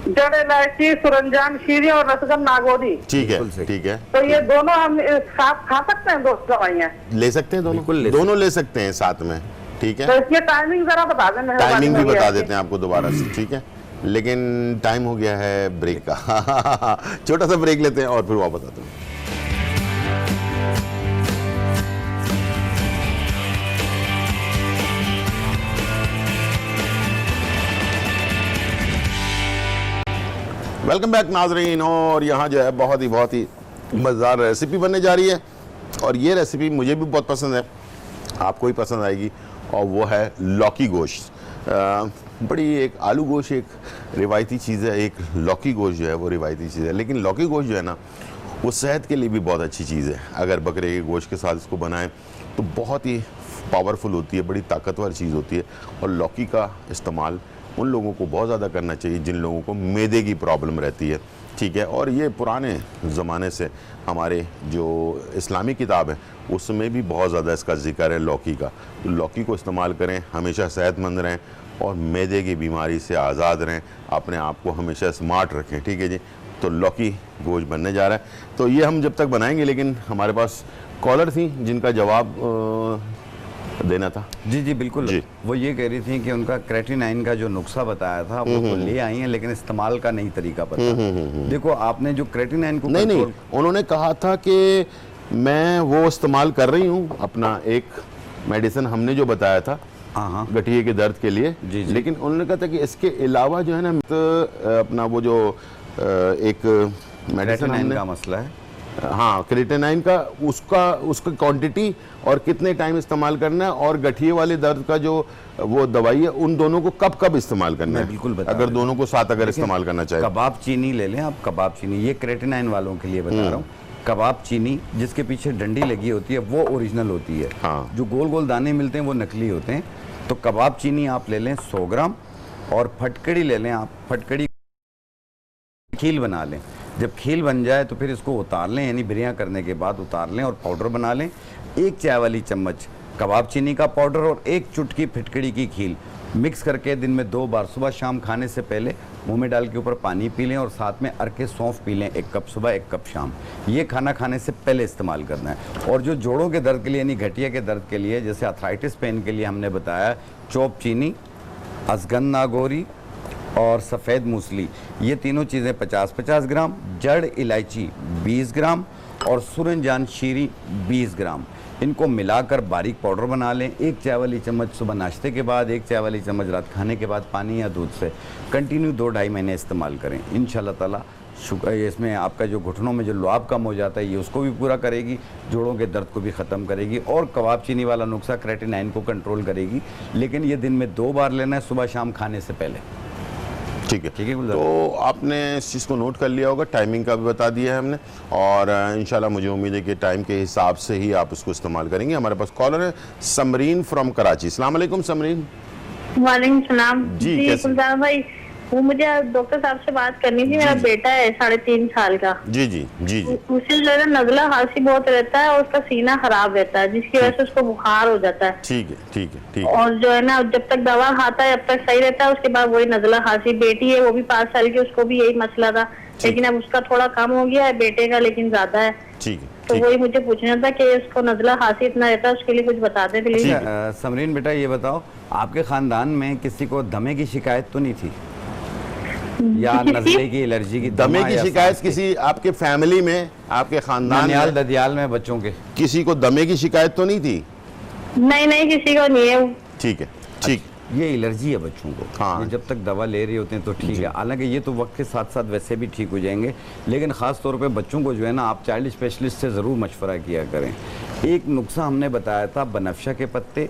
जड़ इलायची, सुरंजान शीरी और रसगन नागोरी। ठीक है ठीक है। तो ये दोनों हम साथ खा सकते हैं? 2 दवाइयाँ ले सकते हैं, दोनों ले सकते हैं साथ में, ठीक है। तो इसकी टाइमिंग जरा बता दें। टाइमिंग भी बता देते हैं आपको दोबारा से, ठीक है। लेकिन टाइम हो गया है ब्रेक का छोटा सा ब्रेक लेते हैं और फिर वापस आते हैं। वेलकम बैक नाजरीन। और यहाँ जो है बहुत ही मज़ेदार रेसिपी बनने जा रही है, और ये रेसिपी मुझे भी बहुत पसंद है, आपको भी पसंद आएगी, और वो है लौकी गोश्त। बड़ी एक आलू गोश्त एक रिवायती चीज़ है, एक लौकी गोश्त जो है वो रिवायती चीज़ है, लेकिन लौकी गोश्त जो है ना वो सेहत के लिए भी बहुत अच्छी चीज़ है। अगर बकरे के गोश्त के साथ इसको बनाएं तो बहुत ही पावरफुल होती है, बड़ी ताकतवर चीज़ होती है। और लौकी का इस्तेमाल उन लोगों को बहुत ज़्यादा करना चाहिए जिन लोगों को मैदे की प्रॉब्लम रहती है, ठीक है। और ये पुराने ज़माने से हमारे जो इस्लामी किताब है उसमें भी बहुत ज़्यादा इसका जिक्र है लौकी का। तो लौकी को इस्तेमाल करें, हमेशा सेहतमंद रहें और मैदे की बीमारी से आज़ाद रहें, अपने आप को हमेशा स्मार्ट रखें, ठीक है जी। तो लौकी गोश्त बनने जा रहा है, तो ये हम जब तक बनाएंगे, लेकिन हमारे पास कॉलर थी जिनका जवाब देना था। जी जी बिल्कुल जी। वो ये कह रही थी कि उनका क्रेटिनाइन का जो नुस्खा बताया था वो तो ले आई हैं, लेकिन इस्तेमाल का नहीं तरीका पता। देखो आपने जो क्रेटिनाइन को नहीं, उन्होंने कहा था कि मैं वो इस्तेमाल कर रही हूँ, अपना एक मेडिसिन हमने जो बताया था हाँ गठिए के दर्द के लिए। जी। लेकिन उन्होंने कहा था कि इसके अलावा जो है ना, तो अपना वो जो एक मेडिसिन क्रेटिनाइन हमने, का मसला है। हाँ क्रिएटिनाइन का, उसका क्वांटिटी और कितने टाइम इस्तेमाल करना है, और गठिए वाले दर्द का जो वो दवाई है, उन दोनों को कब कब इस्तेमाल करना मैं है, बिल्कुल बता अगर रहा दोनों को साथ अगर इस्तेमाल करना चाहे। कबाब चीनी ले लें आप, कबाब चीनी, ये क्रेटिनाइन वालों के लिए बता रहा हूँ। कबाब चीनी जिसके पीछे डंडी लगी होती है वो ओरिजिनल होती है। हाँ। जो गोल गोल दाने मिलते हैं वो नकली होते हैं। तो कबाब चीनी आप ले लें 100 ग्राम, और फटकड़ी ले लें आप, फटकड़ी खील बना लें। जब खील बन जाए तो फिर इसको उतार लें, यानी बिरियाँ करने के बाद उतार लें और पाउडर बना लें। 1 चाय वाली चम्मच कबाब चीनी का पाउडर और 1 चुटकी फिटकड़ी की खील मिक्स करके दिन में 2 बार, सुबह शाम खाने से पहले मुंह में डाल के ऊपर पानी पी लें, और साथ में अरके सौंफ पी लें, 1 कप सुबह 1 कप शाम। ये खाना खाने से पहले इस्तेमाल करना है। और जो जोड़ों के दर्द के लिए, यानी गठिया के दर्द के लिए, जैसे अर्थराइटिस पेन के लिए हमने बताया चौप चीनी, अजगन नागौरी और सफ़ेद मूसली, ये तीनों चीज़ें 50-50 ग्राम, जड़ इलायची 20 ग्राम और सुरनजान शीरी 20 ग्राम, इनको मिलाकर बारीक पाउडर बना लें। 1 चाय वाली चम्मच सुबह नाश्ते के बाद, 1 चाय वाली चम्मच रात खाने के बाद पानी या दूध से कंटिन्यू 2-2.5 महीने इस्तेमाल करें। इंशाल्लाह ताला इसमें आपका जो घुटनों में जो लुआब कम हो जाता है ये उसको भी पूरा करेगी, जोड़ों के दर्द को भी ख़त्म करेगी, और कबाब चीनी वाला नुस्खा क्रेटिनाइन को कंट्रोल करेगी। लेकिन ये दिन में 2 बार लेना है, सुबह शाम खाने से पहले। ठीक है, ठीक है गुलजार। तो आपने इस चीज़ को नोट कर लिया होगा, टाइमिंग का भी बता दिया है हमने, और इंशाल्लाह मुझे उम्मीद है कि टाइम के हिसाब से ही आप उसको इस्तेमाल करेंगे। हमारे पास कॉलर है समरीन फ्रॉम कराची। अस्सलाम वालेकुम समरीन। वालेकुम सलाम। जी, जी कैसे? गुलजार भाई, वो मुझे डॉक्टर साहब से बात करनी थी। मेरा बेटा है 3.5 साल का। जी जी जी जी। उसे जो है ना नज़ला खांसी बहुत रहता है और उसका सीना खराब रहता है, जिसकी वजह से उसको बुखार हो जाता है। ठीक है ठीक है ठीक है। और जो है ना जब तक दवा खाता है अब तक सही रहता है, उसके बाद वही नज़ला खांसी। बेटी है वो भी 5 साल की, उसको भी यही मसला था, लेकिन अब उसका थोड़ा कम हो गया है, बेटे का लेकिन ज्यादा है। ठीक है तो ठीक वही मुझे पूछना था कि उसको नज़ला खांसी इतना रहता है, उसके लिए कुछ बता दें प्लीज। समरीन बेटा ये बताओ, आपके ख़ानदान में किसी को दमे की शिकायत तो नहीं थी, या नज़ले की एलर्जी की, दमे की या शिकायत सांस की? किसी आपके फैमिली में, आपके खानदान ननियाल में ददियाल में बच्चों के? किसी को दमे की शिकायत तो नहीं थी? नहीं किसी को नहीं है। ठीक है ठीक। ये एलर्जी है बच्चों को। हाँ। ये जब तक दवा ले रहे होते हैं तो ठीक है, हालांकि ये तो वक्त के साथ साथ वैसे भी ठीक हो जाएंगे, लेकिन ख़ास तौर पे बच्चों को जो है ना आप चाइल्ड स्पेशलिस्ट से ज़रूर मशवरा किया करें। एक नुस्खा हमने बताया था बनफशा के पत्ते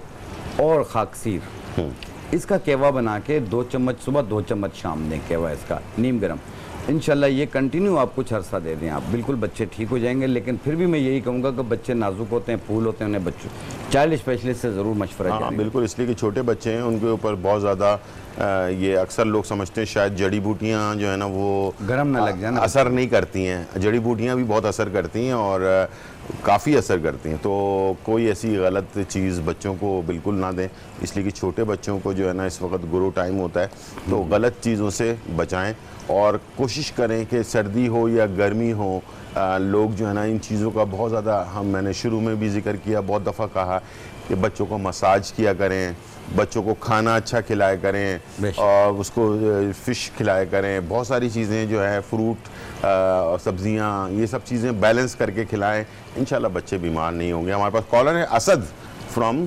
और खाकसीर, इसका केवा बना के 2 चम्मच सुबह 2 चम्मच शाम दें, केवा इसका नीम गर्म। इंशाल्लाह ये कंटिन्यू आप कुछ अरसा दे दें, आप बिल्कुल बच्चे ठीक हो जाएंगे। लेकिन फिर भी मैं यही कहूँगा कि बच्चे नाजुक होते हैं, फूल होते हैं, उन्हें बच्चों चाइल्ड स्पेशलिस्ट से ज़रूर मशवरा हाँ करें। बिल्कुल, इसलिए कि छोटे बच्चे हैं, उनके ऊपर बहुत ज़्यादा ये अक्सर लोग समझते हैं शायद जड़ी बूटियाँ जो है ना वो गरम ना लग जाए ना, असर नहीं करती हैं। जड़ी बूटियाँ भी बहुत असर करती हैं और काफ़ी असर करती हैं। तो कोई ऐसी गलत चीज़ बच्चों को बिल्कुल ना दें, इसलिए कि छोटे बच्चों को जो है ना इस वक्त ग्रो टाइम होता है, तो गलत चीज़ों से बचाएं और कोशिश करें कि सर्दी हो या गर्मी हो, लोग जो है ना इन चीज़ों का बहुत ज़्यादा, मैंने शुरू में भी जिक्र किया, बहुत दफ़ा कहा कि बच्चों को मसाज किया करें, बच्चों को खाना अच्छा खिलाया करें और उसको फ़िश खिलाया करें, बहुत सारी चीज़ें जो है फ्रूट और सब्जियां, ये सब चीज़ें बैलेंस करके खिलाएं, इंशाल्लाह बच्चे बीमार नहीं होंगे। हमारे पास कॉलर है असद फ्रॉम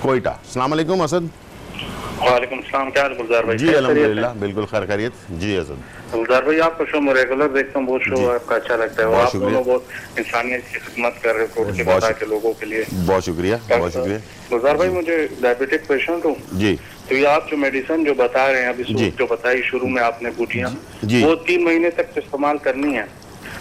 कोयटा। अस्सलाम वालेकुम असद। वालेकुम सलाम, क्या हाल गुलजार भाई? जी अल्हम्दुलिल्लाह, बिल्कुल खैर खैरियत। जी असद। गुलजार भाई आपका शो मैं रेगुलर देखता हूँ, बहुत शो आपका अच्छा लगता है और बहुत आप शुक्रिया। दोनों बहुत इंसानियत की खिदमत कर रहे हो, के बहुत बता के लोगों के लिए। बहुत शुक्रिया, बहुत शुक्रिया। गुलजार भाई मुझे डायबिटिक पेशेंट हूँ, जी तो ये आप जो मेडिसिन जो बता रहे हैं अभी जी। जो बताई शुरू में आपने बूटियाँ, जी। वो 3 महीने तक इस्तेमाल करनी है।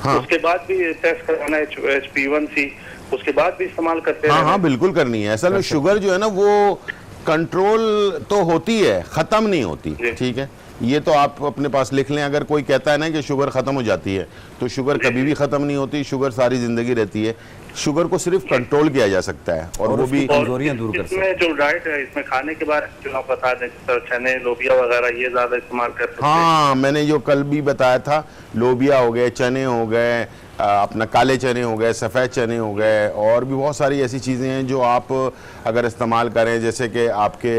हाँ। उसके बाद भी टेस्ट करवाना है HbA1c, उसके बाद भी इस्तेमाल करते हाँ रहना हाँ है। बिल्कुल करनी है। असल में शुगर जो है ना वो कंट्रोल तो होती है, ख़त्म नहीं होती। जी। ठीक है, ये तो आप अपने पास लिख लें। अगर कोई कहता है ना कि शुगर ख़त्म हो जाती है, तो शुगर कभी भी ख़त्म नहीं होती, शुगर सारी ज़िंदगी रहती है। शुगर को सिर्फ कंट्रोल किया जा सकता है और वो भी और कमजोरियां दूर कर सकते हैं। इसमें जो डाइट है, इसमें खाने के बारे में जो आप बता दें, जिस तरह चने, लोबिया वगैरह, ये ज्यादा इस्तेमाल कर सकते हैं। हाँ, मैंने जो कल भी बताया था, लोबिया हो गए, चने हो गए, अपना काले चने हो गए, सफ़ेद चने हो गए, और भी बहुत सारी ऐसी चीज़ें हैं जो आप अगर इस्तेमाल करें, जैसे कि आपके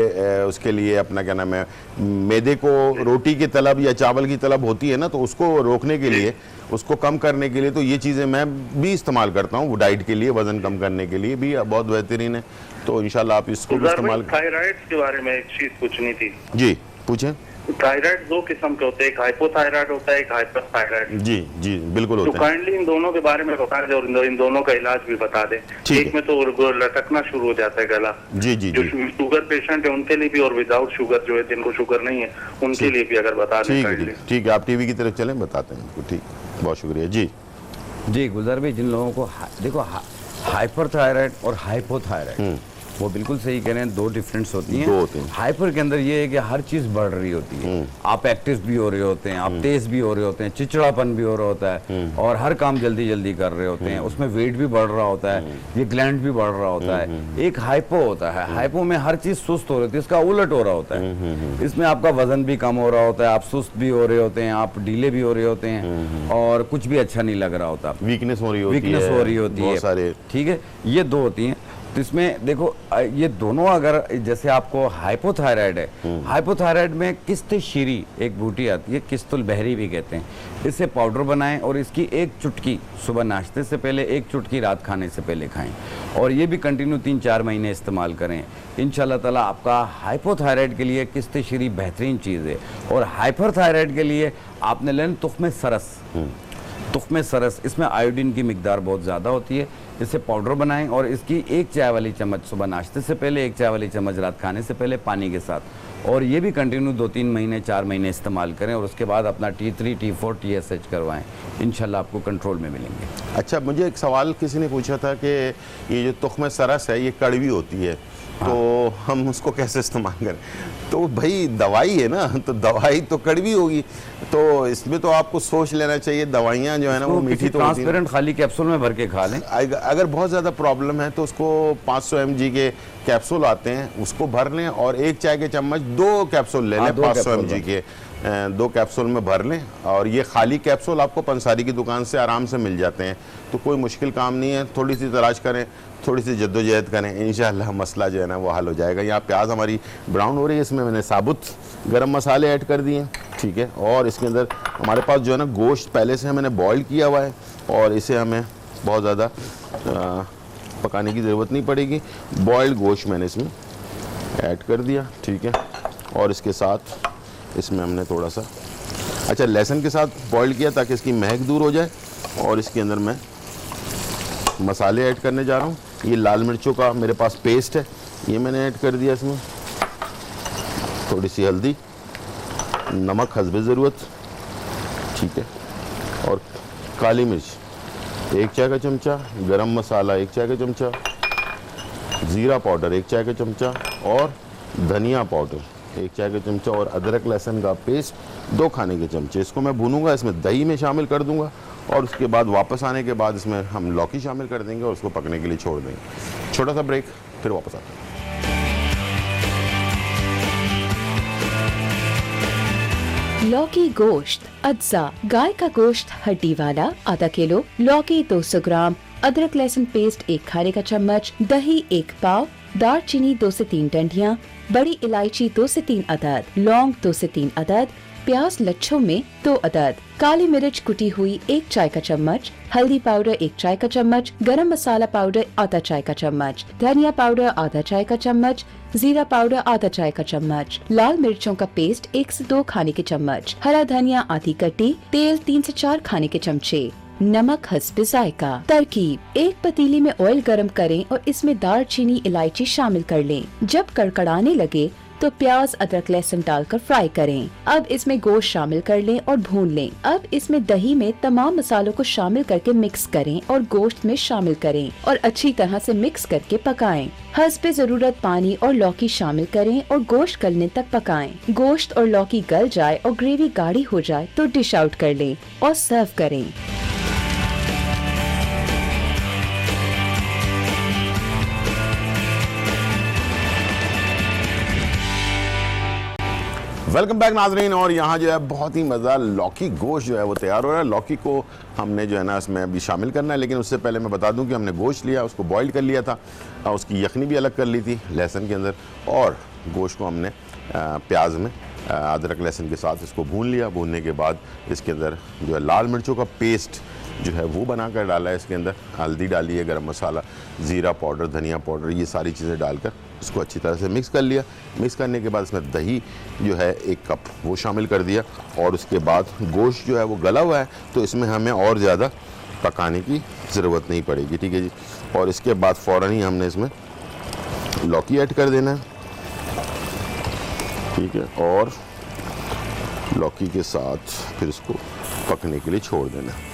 उसके लिए अपना क्या नाम है, मैदे को रोटी की तलब या चावल की तलब होती है ना, तो उसको रोकने के लिए, उसको कम करने के लिए, तो ये चीज़ें मैं भी इस्तेमाल करता हूँ डाइट के लिए, वज़न कम करने के लिए भी बहुत बेहतरीन है। तो इंशाल्लाह आप इसको भी इस्तेमाल। थायराइड के बारे में एक चीज पूछनी थी। जी पूछें। थायराइड दो किस्म के होते हैं, एक हाइपोथायराइड होता है, एक हाइपरथायराइड। जी जी बिल्कुल तो होता है। काइंडली इन दोनों के बारे में बता दें और इन दोनों का इलाज भी बता दें। ठीक एक में तो लटकना शुरू हो जाता है गला, जी जी जो जी शुगर पेशेंट है उनके लिए भी, और विदाउट शुगर जो है जिनको शुगर नहीं है उनके लिए भी अगर बता दें ठीक है काइंडली। ठीक है, आप टीवी की तरफ चलें, बताते हैं आपको। ठीक, बहुत शुक्रिया जी। जी गुलजार भाई, जिन लोगों को देखो हाइपरथायराइड और हाइपोथायराइड, वो बिल्कुल सही कह रहे हैं, दो डिफरेंस होती हैं। दो होती हैं। हाइपर के अंदर ये है कि हर चीज बढ़ रही होती है, आप एक्टिव भी हो रहे होते हैं, आप तेज भी हो रहे होते हैं, चिड़चिड़ापन भी हो रहा होता है, और हर काम जल्दी जल्दी कर रहे होते हैं, उसमें वेट भी बढ़ रहा होता है, ये ग्लैंड भी बढ़ रहा होता है। एक हाइपो होता है, हाइपो में हर चीज सुस्त हो रही होती है, इसका उलट हो रहा होता है। इसमें आपका वजन भी कम हो रहा होता है, आप सुस्त भी हो रहे होते हैं, आप ढीले भी हो रहे होते हैं, और कुछ भी अच्छा नहीं लग रहा होता, वीकनेस हो रही होती है, वीकनेस हो रही होती है, बहुत सारे। ठीक है, ये दो होती हैं। तो इसमें देखो ये दोनों, अगर जैसे आपको हाइपोथायराइड है, हाइपोथायराइड में किस्त शीरी एक बूटी आती है, किस्तुल बहरी भी कहते हैं, इससे पाउडर बनाएं और इसकी एक चुटकी सुबह नाश्ते से पहले, एक चुटकी रात खाने से पहले खाएं, और ये भी कंटिन्यू 3-4 महीने इस्तेमाल करें। इंशाल्लाह ताला आपका हाइपोथायराइड के लिए किस्त शीरी बेहतरीन चीज़ है। और हाइपरथायराइड के लिए आपने लेना तुख्मे सरस। तुख्मे सरस, इसमें आयोडीन की मिकदार बहुत ज़्यादा होती है, इससे पाउडर बनाएं और इसकी 1 चाय वाली चम्मच सुबह नाश्ते से पहले, 1 चाय वाली चम्मच रात खाने से पहले पानी के साथ, और ये भी कंटिन्यू 2-3 महीने 4 महीने इस्तेमाल करें, और उसके बाद अपना T3 T4 TSH करवाएं, इंशाल्लाह आपको कंट्रोल में मिलेंगे। अच्छा, मुझे एक सवाल किसी ने पूछा था कि ये जो तुख्मे सरस है ये कड़वी होती है, तो हम उसको कैसे इस्तेमाल करें? तो भाई दवाई है ना, तो दवाई तो कड़वी होगी, तो इसमें तो आपको सोच लेना चाहिए, दवाइयाँ जो है ना वो मीठी तो होती हैं। ट्रांसपेरेंट खाली कैप्सूल में भर के खा लें। अगर बहुत ज़्यादा प्रॉब्लम है तो उसको 500 mg के कैप्सूल आते हैं, उसको भर लें, और 1 चाय के चम्मच 2 कैप्सूल ले लें, 500 mg के 2 कैप्सूल में भर लें, और ये खाली कैप्सूल आपको पंसारी की दुकान से आराम से मिल जाते हैं, तो कोई मुश्किल काम नहीं है। थोड़ी सी तलाश करें, थोड़ी सी जद्दोजहद करें, इंशाल्लाह मसला जो है ना वो हल हो जाएगा। यहाँ प्याज हमारी ब्राउन हो रही है, इसमें मैंने साबुत गरम मसाले ऐड कर दिए, ठीक है, और इसके अंदर हमारे पास जो है ना गोश्त पहले से मैंने बॉईल किया हुआ है, और इसे हमें बहुत ज़्यादा पकाने की ज़रूरत नहीं पड़ेगी। बॉइल्ड गोश्त मैंने इसमें ऐड कर दिया, ठीक है, और इसके साथ इसमें हमने थोड़ा सा अच्छा लहसुन के साथ बॉइल किया ताकि इसकी महक दूर हो जाए, और इसके अंदर मैं मसाले ऐड करने जा रहा हूँ। ये लाल मिर्चों का मेरे पास पेस्ट है, ये मैंने ऐड कर दिया इसमें, थोड़ी सी हल्दी, नमक हस्बे ज़रूरत, ठीक है, और काली मिर्च 1 चाय का चमचा, गरम मसाला 1 चाय का चमचा, ज़ीरा पाउडर 1 चाय का चमचा, और धनिया पाउडर 1 चाय का चमचा, और अदरक लहसुन का पेस्ट 2 खाने के चमचे। इसको मैं भूनूंगा, इसमें दही में शामिल कर दूंगा, और उसके बाद वापस आने के बाद इसमें हम लौकी शामिल कर देंगे और उसको पकने के लिए छोड़ देंगे। छोटा सा ब्रेक, फिर वापस आते हैं। लौकी गोश्त अज्जा, गाय का गोश्त हड्डी वाला आधा किलो, लौकी 200 ग्राम, अदरक लहसुन पेस्ट 1 खाने का चम्मच, दही 1 पाव, दालचीनी 2 से 3 डंडियाँ, बड़ी इलायची 2 से 3 अदद, लौंग 2 से 3 अदद, प्याज लच्छों में 2 अदद, काली मिर्च कुटी हुई 1 चाय का चम्मच, हल्दी पाउडर 1 चाय का चम्मच, गरम मसाला पाउडर आधा चाय का चम्मच, धनिया पाउडर आधा चाय का चम्मच, जीरा पाउडर आधा चाय का चम्मच, लाल मिर्चों का पेस्ट 1 से 2 खाने के चम्मच, हरा धनिया आधी कटी, तेल 3 से 4 खाने के चमचे, नमक हस्बे जायका। तरकीब: एक पतीली में ऑयल गरम करें और इसमें दालचीनी इलायची शामिल कर लें। जब कड़कड़ाने लगे तो प्याज अदरक लहसुन डालकर फ्राई करें। अब इसमें गोश्त शामिल कर लें और भून लें। अब इसमें दही में तमाम मसालों को शामिल करके मिक्स करें और गोश्त में शामिल करें और अच्छी तरह से मिक्स करके पकाएं। हस्बे जरूरत पानी और लौकी शामिल करें और गोश्त गलने तक पकाएं। गोश्त और लौकी गल जाए और ग्रेवी गाढ़ी हो जाए तो डिश आउट कर लें और सर्व करें। वेलकम बैक नाजरीन। और यहाँ जो है बहुत ही मज़ेदार लौकी गोश्त जो है वो तैयार हो रहा है। लौकी को हमने जो है ना इसमें अभी शामिल करना है, लेकिन उससे पहले मैं बता दूं कि हमने गोश्त लिया, उसको बॉईल कर लिया था, उसकी यखनी भी अलग कर ली थी लहसुन के अंदर, और गोश्त को हमने प्याज में अदरक लहसुन के साथ इसको भून लिया। भूनने के बाद इसके अंदर जो है लाल मिर्चों का पेस्ट जो है वो बना कर डाला है। इसके अंदर हल्दी डाली है, गरम मसाला, ज़ीरा पाउडर, धनिया पाउडर, ये सारी चीज़ें डालकर इसको अच्छी तरह से मिक्स कर लिया। मिक्स करने के बाद इसमें दही जो है 1 कप वो शामिल कर दिया, और उसके बाद गोश्त जो है वो गला हुआ है तो इसमें हमें और ज़्यादा पकाने की ज़रूरत नहीं पड़ेगी, ठीक है जी। और इसके बाद फ़ौरन ही हमने इसमें लौकी ऐड कर देना है, ठीक है, और लौकी के साथ फिर इसको पकने के लिए छोड़ देना है।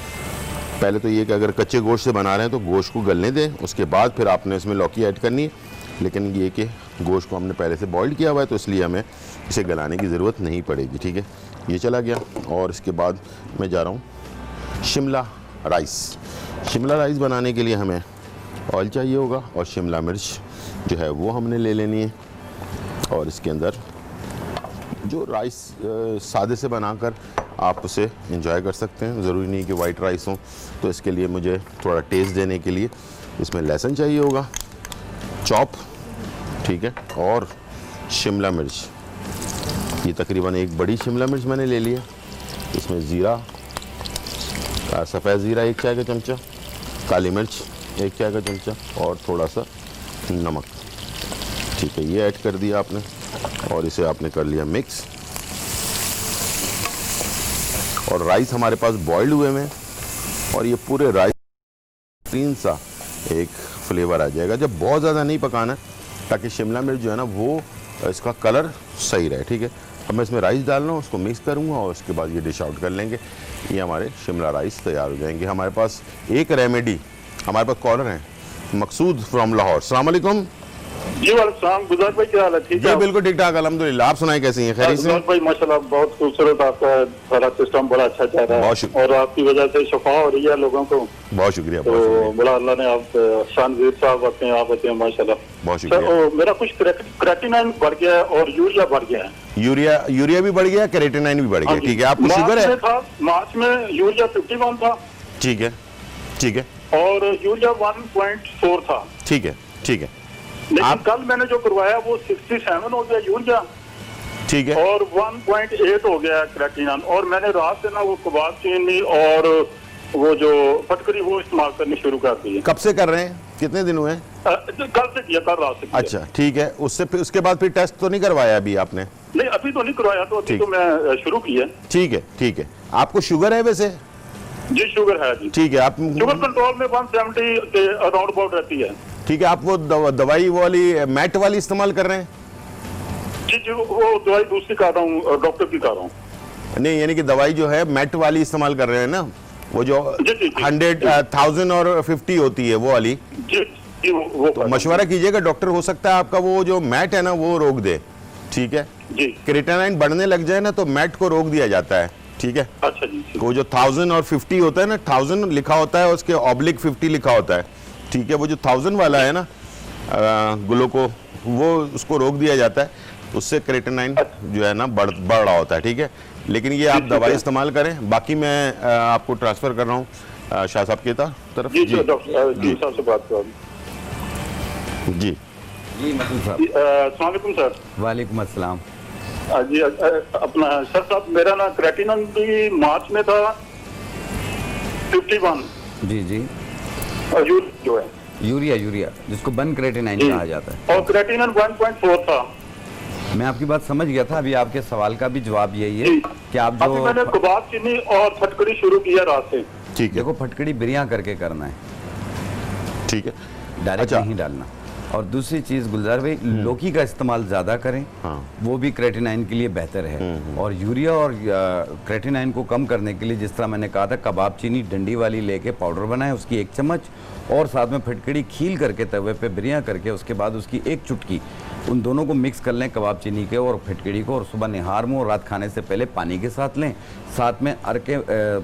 पहले तो ये कि अगर कच्चे गोश्त से बना रहे हैं तो गोश्त को गलने दें, उसके बाद फिर आपने इसमें लौकी ऐड करनी है। लेकिन ये कि गोश्त को हमने पहले से बॉईल किया हुआ है तो इसलिए हमें इसे गलाने की ज़रूरत नहीं पड़ेगी, ठीक है। ये चला गया, और इसके बाद मैं जा रहा हूँ शिमला राइस। शिमला राइस बनाने के लिए हमें ऑयल चाहिए होगा, और शिमला मिर्च जो है वो हमने ले लेनी है। और इसके अंदर जो राइस सादे से बनाकर आप उसे एंजॉय कर सकते हैं, ज़रूरी नहीं कि वाइट राइस हो। तो इसके लिए मुझे थोड़ा टेस्ट देने के लिए इसमें लहसुन चाहिए होगा, चॉप, ठीक है, और शिमला मिर्च। ये तकरीबन 1 बड़ी शिमला मिर्च मैंने ले लिया। इसमें ज़ीरा, सफ़ेद ज़ीरा 1 चाय का चमचा, काली मिर्च 1 चाय का चमचा, और थोड़ा सा नमक, ठीक है, ये ऐड कर दिया आपने, और इसे आपने कर लिया मिक्स। और राइस हमारे पास बॉइल्ड हुए में, और ये पूरे राइस क्लीन सा एक फ्लेवर आ जाएगा। जब बहुत ज़्यादा नहीं पकाना, ताकि शिमला मिर्च जो है ना वो इसका कलर सही रहे, ठीक है। अब मैं इसमें राइस डाल रहा हूँ, उसको मिक्स करूँगा, और उसके बाद ये डिश आउट कर लेंगे। ये हमारे शिमला राइस तैयार हो जाएंगे। हमारे पास एक रेमेडी, हमारे पास कॉलर हैं मकसूद फ्रॉम लाहौर। अस्सलाम वालेकुम। जी वालेकुम, गुजर भाई क्या हाल है? ठीक जी है, बिल्कुल ठीक ठाक, अल्हम्दुलिल्लाह। आप सुनाएं कैसी हैं? खैरियत से? गुजर भाई माशाल्लाह बहुत खूबसूरत, आपका सारा सिस्टम बड़ा अच्छा चल रहा बहुत है, शुक्रिया। और आपकी वजह से शफा हो रही है लोगों को। बहुत शुक्रिया, तो बहुत शुक्रिया, बड़ा अल्लाह ने आप शानवीर साहब होते हैं, आप होते हैं माशाल्लाह। बहुत सर, शुक्रिया। मेरा कुछ क्रेटिनाइन बढ़ गया है और यूरिया बढ़ गया है। यूरिया भी बढ़ गया, केराटिनाइन भी बढ़ गया, ठीक है। आपको शुगर है? मार्च में यूरिया 51 था, ठीक है, ठीक है, और यूरिया 1.4 था, ठीक है, ठीक है, लेकिन कल मैंने जो करवाया वो 67 हो गया यूरिया, ठीक है, और 1.8 हो गया क्रेटिनाइन। और मैंने रात से ना वो कबाब चीनी और वो जो फटकरी वो इस्तेमाल करनी शुरू कर दी है। कब से कर रहे हैं? कितने दिन हुए? कल से किया, कल रात से किया। अच्छा, ठीक है। उससे फिर उसके बाद फिर टेस्ट तो नहीं करवाया अभी आपने? नहीं, अभी तो नहीं करवाया, तो अभी ठीक। तो मैं शुरू किया। ठीक है, ठीक है। आपको शुगर है वैसे? जी शुगर है जी। ठीक है, आप शुगर कंट्रोल में 170 के अराउंड अबाउट रहती है। ठीक है। आप वो दवाई वाली मैट वाली इस्तेमाल कर रहे हैं? जी जी, वो दवाई दूसरी कर रहा हूँ, डॉक्टर की कर रहा हूँ। नहीं, यानी कि दवाई जो है मैट वाली इस्तेमाल कर रहे हैं ना, वो जो जी, जी, जी। 100, 1000 और 50 होती है वो वाली। जी जी, वो तो मशवरा कीजिएगा डॉक्टर, हो सकता है आपका वो जो मैट है ना वो रोक दे, ठीक है। जी। क्रेटिनाइन बढ़ने लग जाए ना तो मैट को रोक दिया जाता है, ठीक है। अच्छा जी, ठीक। वो जो 1000 और 50 होता है ना, 1000 लिखा होता है, उसके ऑब्लिक 50 लिखा होता है, ठीक है। वो जो 1000 वाला है ना ग्लूको, वो उसको रोक दिया जाता है, उससे क्रेटिनाइन जो है ना बढ़ रहा होता है, ठीक है। लेकिन ये आप दवाई इस्तेमाल करें। बाकी मैं आपको ट्रांसफ़र कर रहा हूँ शाह साहब की तरफ। जी डॉक्टर जी साहब से बात कर। जी जी मसूद साहब। अस्सलाम वालेकुम सर। वालेकुम अस्सलाम। जी अपना सर साहब, मेरा ना क्रेटिनाइन भी मार्च में था 51, जी जी, और जो है यूरिया जिसको बन क्रेटिनाइन कहा जाता है, और क्रेटिनाइन 1.4 था। मैं आपकी बात समझ गया था। अभी आपके सवाल का भी जवाब यही है जी। कि आप अभी मैंने जो कबाब चीनी और फटकड़ी शुरू किया रात से। ठीक है, देखो फटकड़ी बिरिया करके करना है, ठीक है। डायरेक्ट अच्छा। नहीं डालना। और दूसरी चीज़ गुलजार भाई, लौकी का इस्तेमाल ज़्यादा करें, हाँ। वो भी क्रेटिनाइन के लिए बेहतर है। और यूरिया और क्रेटिनाइन को कम करने के लिए, जिस तरह मैंने कहा था, कबाब चीनी डंडी वाली लेके पाउडर बनाएं, उसकी 1 चम्मच, और साथ में फटकड़ी खील करके तवे पे बिरिया करके, उसके बाद उसकी 1 चुटकी, उन दोनों को मिक्स कर लें, कबाब चीनी के और फटकड़ी को, और सुबह निहार में और रात खाने से पहले पानी के साथ लें। साथ में अरके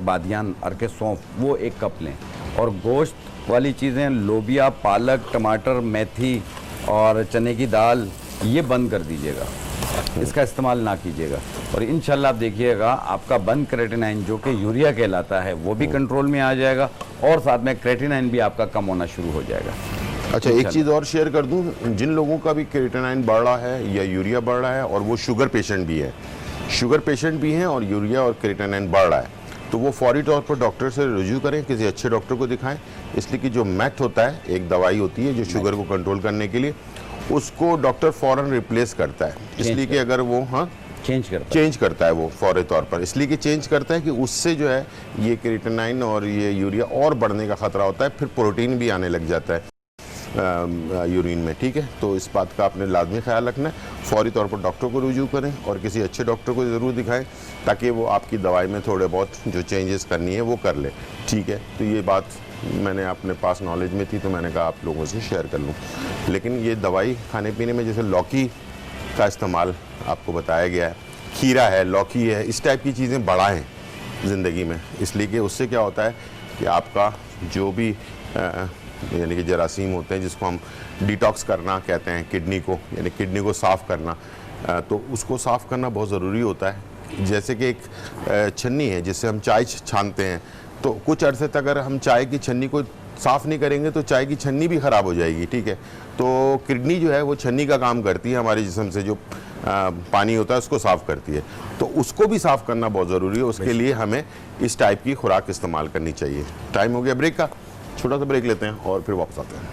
बादियान, अरके सौंफ, वो 1 कप लें। और गोश्त वाली चीज़ें, लोबिया, पालक, टमाटर, मेथी और चने की दाल, ये बंद कर दीजिएगा, इसका इस्तेमाल ना कीजिएगा। और इंशाल्लाह आप देखिएगा आपका बन क्रेटिनाइन जो कि यूरिया कहलाता है वो भी कंट्रोल में आ जाएगा और साथ में क्रेटिनाइन भी आपका कम होना शुरू हो जाएगा। अच्छा, एक चीज़ और शेयर कर दूं, जिन लोगों का भी क्रेटिनाइन बढ़ रहा है या यूरिया बढ़ रहा है और वो शुगर पेशेंट भी है, शुगर पेशेंट भी हैं और यूरिया और क्रेटिनाइन बढ़ रहा है, तो वो फौरी तौर पर डॉक्टर से रुजू करें, किसी अच्छे डॉक्टर को दिखाएं। इसलिए कि जो मैट होता है, एक दवाई होती है जो शुगर को कंट्रोल करने के लिए, उसको डॉक्टर फ़ौरन रिप्लेस करता है। इसलिए कि अगर वो चेंज करता है वो फौरी तौर पर, इसलिए कि चेंज करता है कि उससे जो है ये क्रेटिनाइन और ये यूरिया और बढ़ने का ख़तरा होता है, फिर प्रोटीन भी आने लग जाता है यूरिन में। ठीक है, तो इस बात का आपने लाजमी ख्याल रखना है। फौरी तौर पर डॉक्टर को रुजू करें और किसी अच्छे डॉक्टर को ज़रूर दिखाएं ताकि वो आपकी दवाई में थोड़े बहुत जो चेंजेस करनी है वो कर ले। ठीक है, तो ये बात मैंने अपने पास नॉलेज में थी तो मैंने कहा आप लोगों से शेयर कर लूँ। लेकिन ये दवाई खाने पीने में जैसे लौकी का इस्तेमाल आपको बताया गया है, खीरा है, लौकी है, इस टाइप की चीज़ें बढ़ाएं ज़िंदगी में, इसलिए कि उससे क्या होता है कि आपका जो भी यानी कि जरासीम होते हैं जिसको हम डिटॉक्स करना कहते हैं, किडनी को, यानी किडनी को साफ़ करना, तो उसको साफ़ करना बहुत ज़रूरी होता है। जैसे कि एक छन्नी है जिससे हम चाय छानते हैं, तो कुछ अरसे तक अगर हम चाय की छन्नी को साफ़ नहीं करेंगे तो चाय की छन्नी भी ख़राब हो जाएगी। ठीक है, तो किडनी जो है वो छन्नी का काम करती है, हमारे जिस्म से जो पानी होता है उसको साफ़ करती है, तो उसको भी साफ़ करना बहुत ज़रूरी है। उसके लिए हमें इस टाइप की खुराक इस्तेमाल करनी चाहिए। टाइम हो गया ब्रेक का, छोटा सा ब्रेक लेते हैं और फिर वापस आते हैं।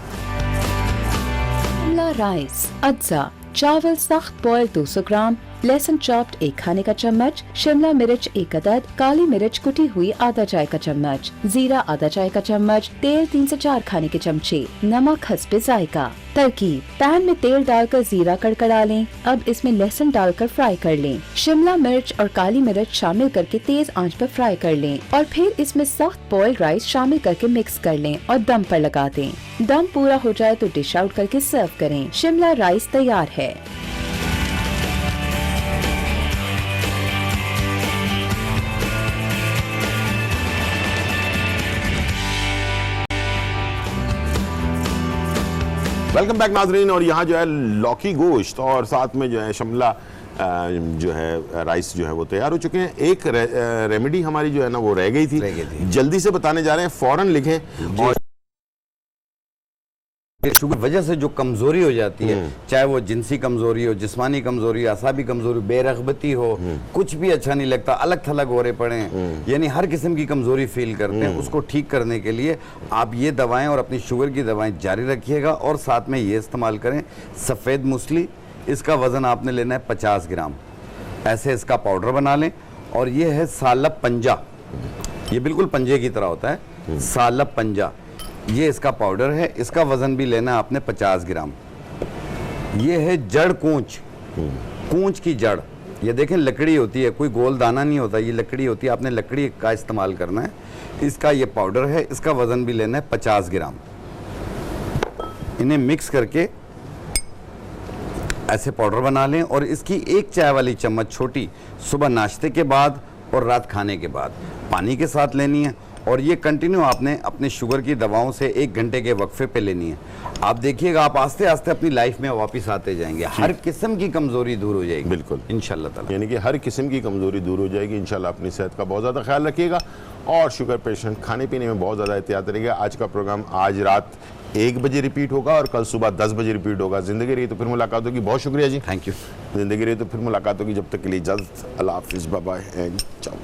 शिमला राइस, अज्जा, चावल सख्त बॉयल 200 ग्राम, लहसुन चॉप्ड 1 खाने का चम्मच, शिमला मिर्च 1 अदद, काली मिर्च कुटी हुई आधा चाय का चम्मच, जीरा आधा चाय का चम्मच, तेल 3 से 4 खाने के चमचे, नमक हस्बे जायका। तरकीब: पैन में तेल डालकर जीरा कड़कड़ा लें। अब इसमें लहसुन डालकर फ्राई कर लें। शिमला मिर्च और काली मिर्च शामिल करके तेज आंच पर फ्राई कर लें और फिर इसमें सख्त बॉइल्ड राइस शामिल करके मिक्स कर लें और दम पर लगा दें। दम पूरा हो जाए तो डिश आउट करके सर्व करें। शिमला राइस तैयार है। वेलकम बैक नाजरीन, और यहाँ जो है लौकी गोश्त और साथ में जो है शिमला जो है राइस जो है वो तैयार हो चुके हैं। एक रेमेडी हमारी जो है ना वो रह गई थी, जल्दी से बताने जा रहे हैं, फौरन लिखें। और शुगर वजह से जो कमजोरी हो जाती है, चाहे वो जिनसी कमजोरी हो, जिस्मानी कमजोरी, असाबी कमजोरी, बेरगबती हो, कुछ भी अच्छा नहीं लगता, अलग थलग हो रहे पड़े, यानी हर किस्म की कमजोरी फील करते हैं, उसको ठीक करने के लिए आप ये दवाएं और अपनी शुगर की दवाएं जारी रखिएगा और साथ में ये इस्तेमाल करें सफ़ेद मूसली। इसका वज़न आपने लेना है 50 ग्राम। ऐसे इसका पाउडर बना लें। और ये है सालब पंजा, ये बिल्कुल पंजे की तरह होता है, सालब पंजा, ये इसका पाउडर है। इसका वज़न भी लेना है आपने 50 ग्राम। ये है जड़ कूंच, कूंच की जड़, ये देखें लकड़ी होती है, कोई गोल दाना नहीं होता, ये लकड़ी होती है, आपने लकड़ी का इस्तेमाल करना है। इसका ये पाउडर है, इसका वज़न भी लेना है 50 ग्राम। इन्हें मिक्स करके ऐसे पाउडर बना लें और इसकी 1 चाय वाली चम्मच छोटी सुबह नाश्ते के बाद और रात खाने के बाद पानी के साथ लेनी है। और ये कंटिन्यू आपने अपने शुगर की दवाओं से 1 घंटे के वक्फे पे लेनी है। आप देखिएगा आप आस्ते आस्ते अपनी लाइफ में वापस आते जाएंगे, हर किस्म की कमजोरी दूर हो जाएगी। बिल्कुल इंशाल्लाह ताला, यानी कि हर किस्म की कमजोरी दूर हो जाएगी इंशाल्लाह। अपनी सेहत का बहुत ज़्यादा ख्याल रखिएगा और शुगर पेशेंट खाने पीने में बहुत ज़्यादा एहतियात रखिएगा। आज का प्रोग्राम आज रात 1 बजे रिपीट होगा और कल सुबह 10 बजे रिपीट होगा। ज़िंदगी रही तो फिर मुलाकात होगी। बहुत शुक्रिया जी, थैंक यू। ज़िंदगी रही तो फिर मुलाकात होगी। जब तक के लिए इजाज़त, अल्लाह हाफिज़, बाय बाय एंड चाओ।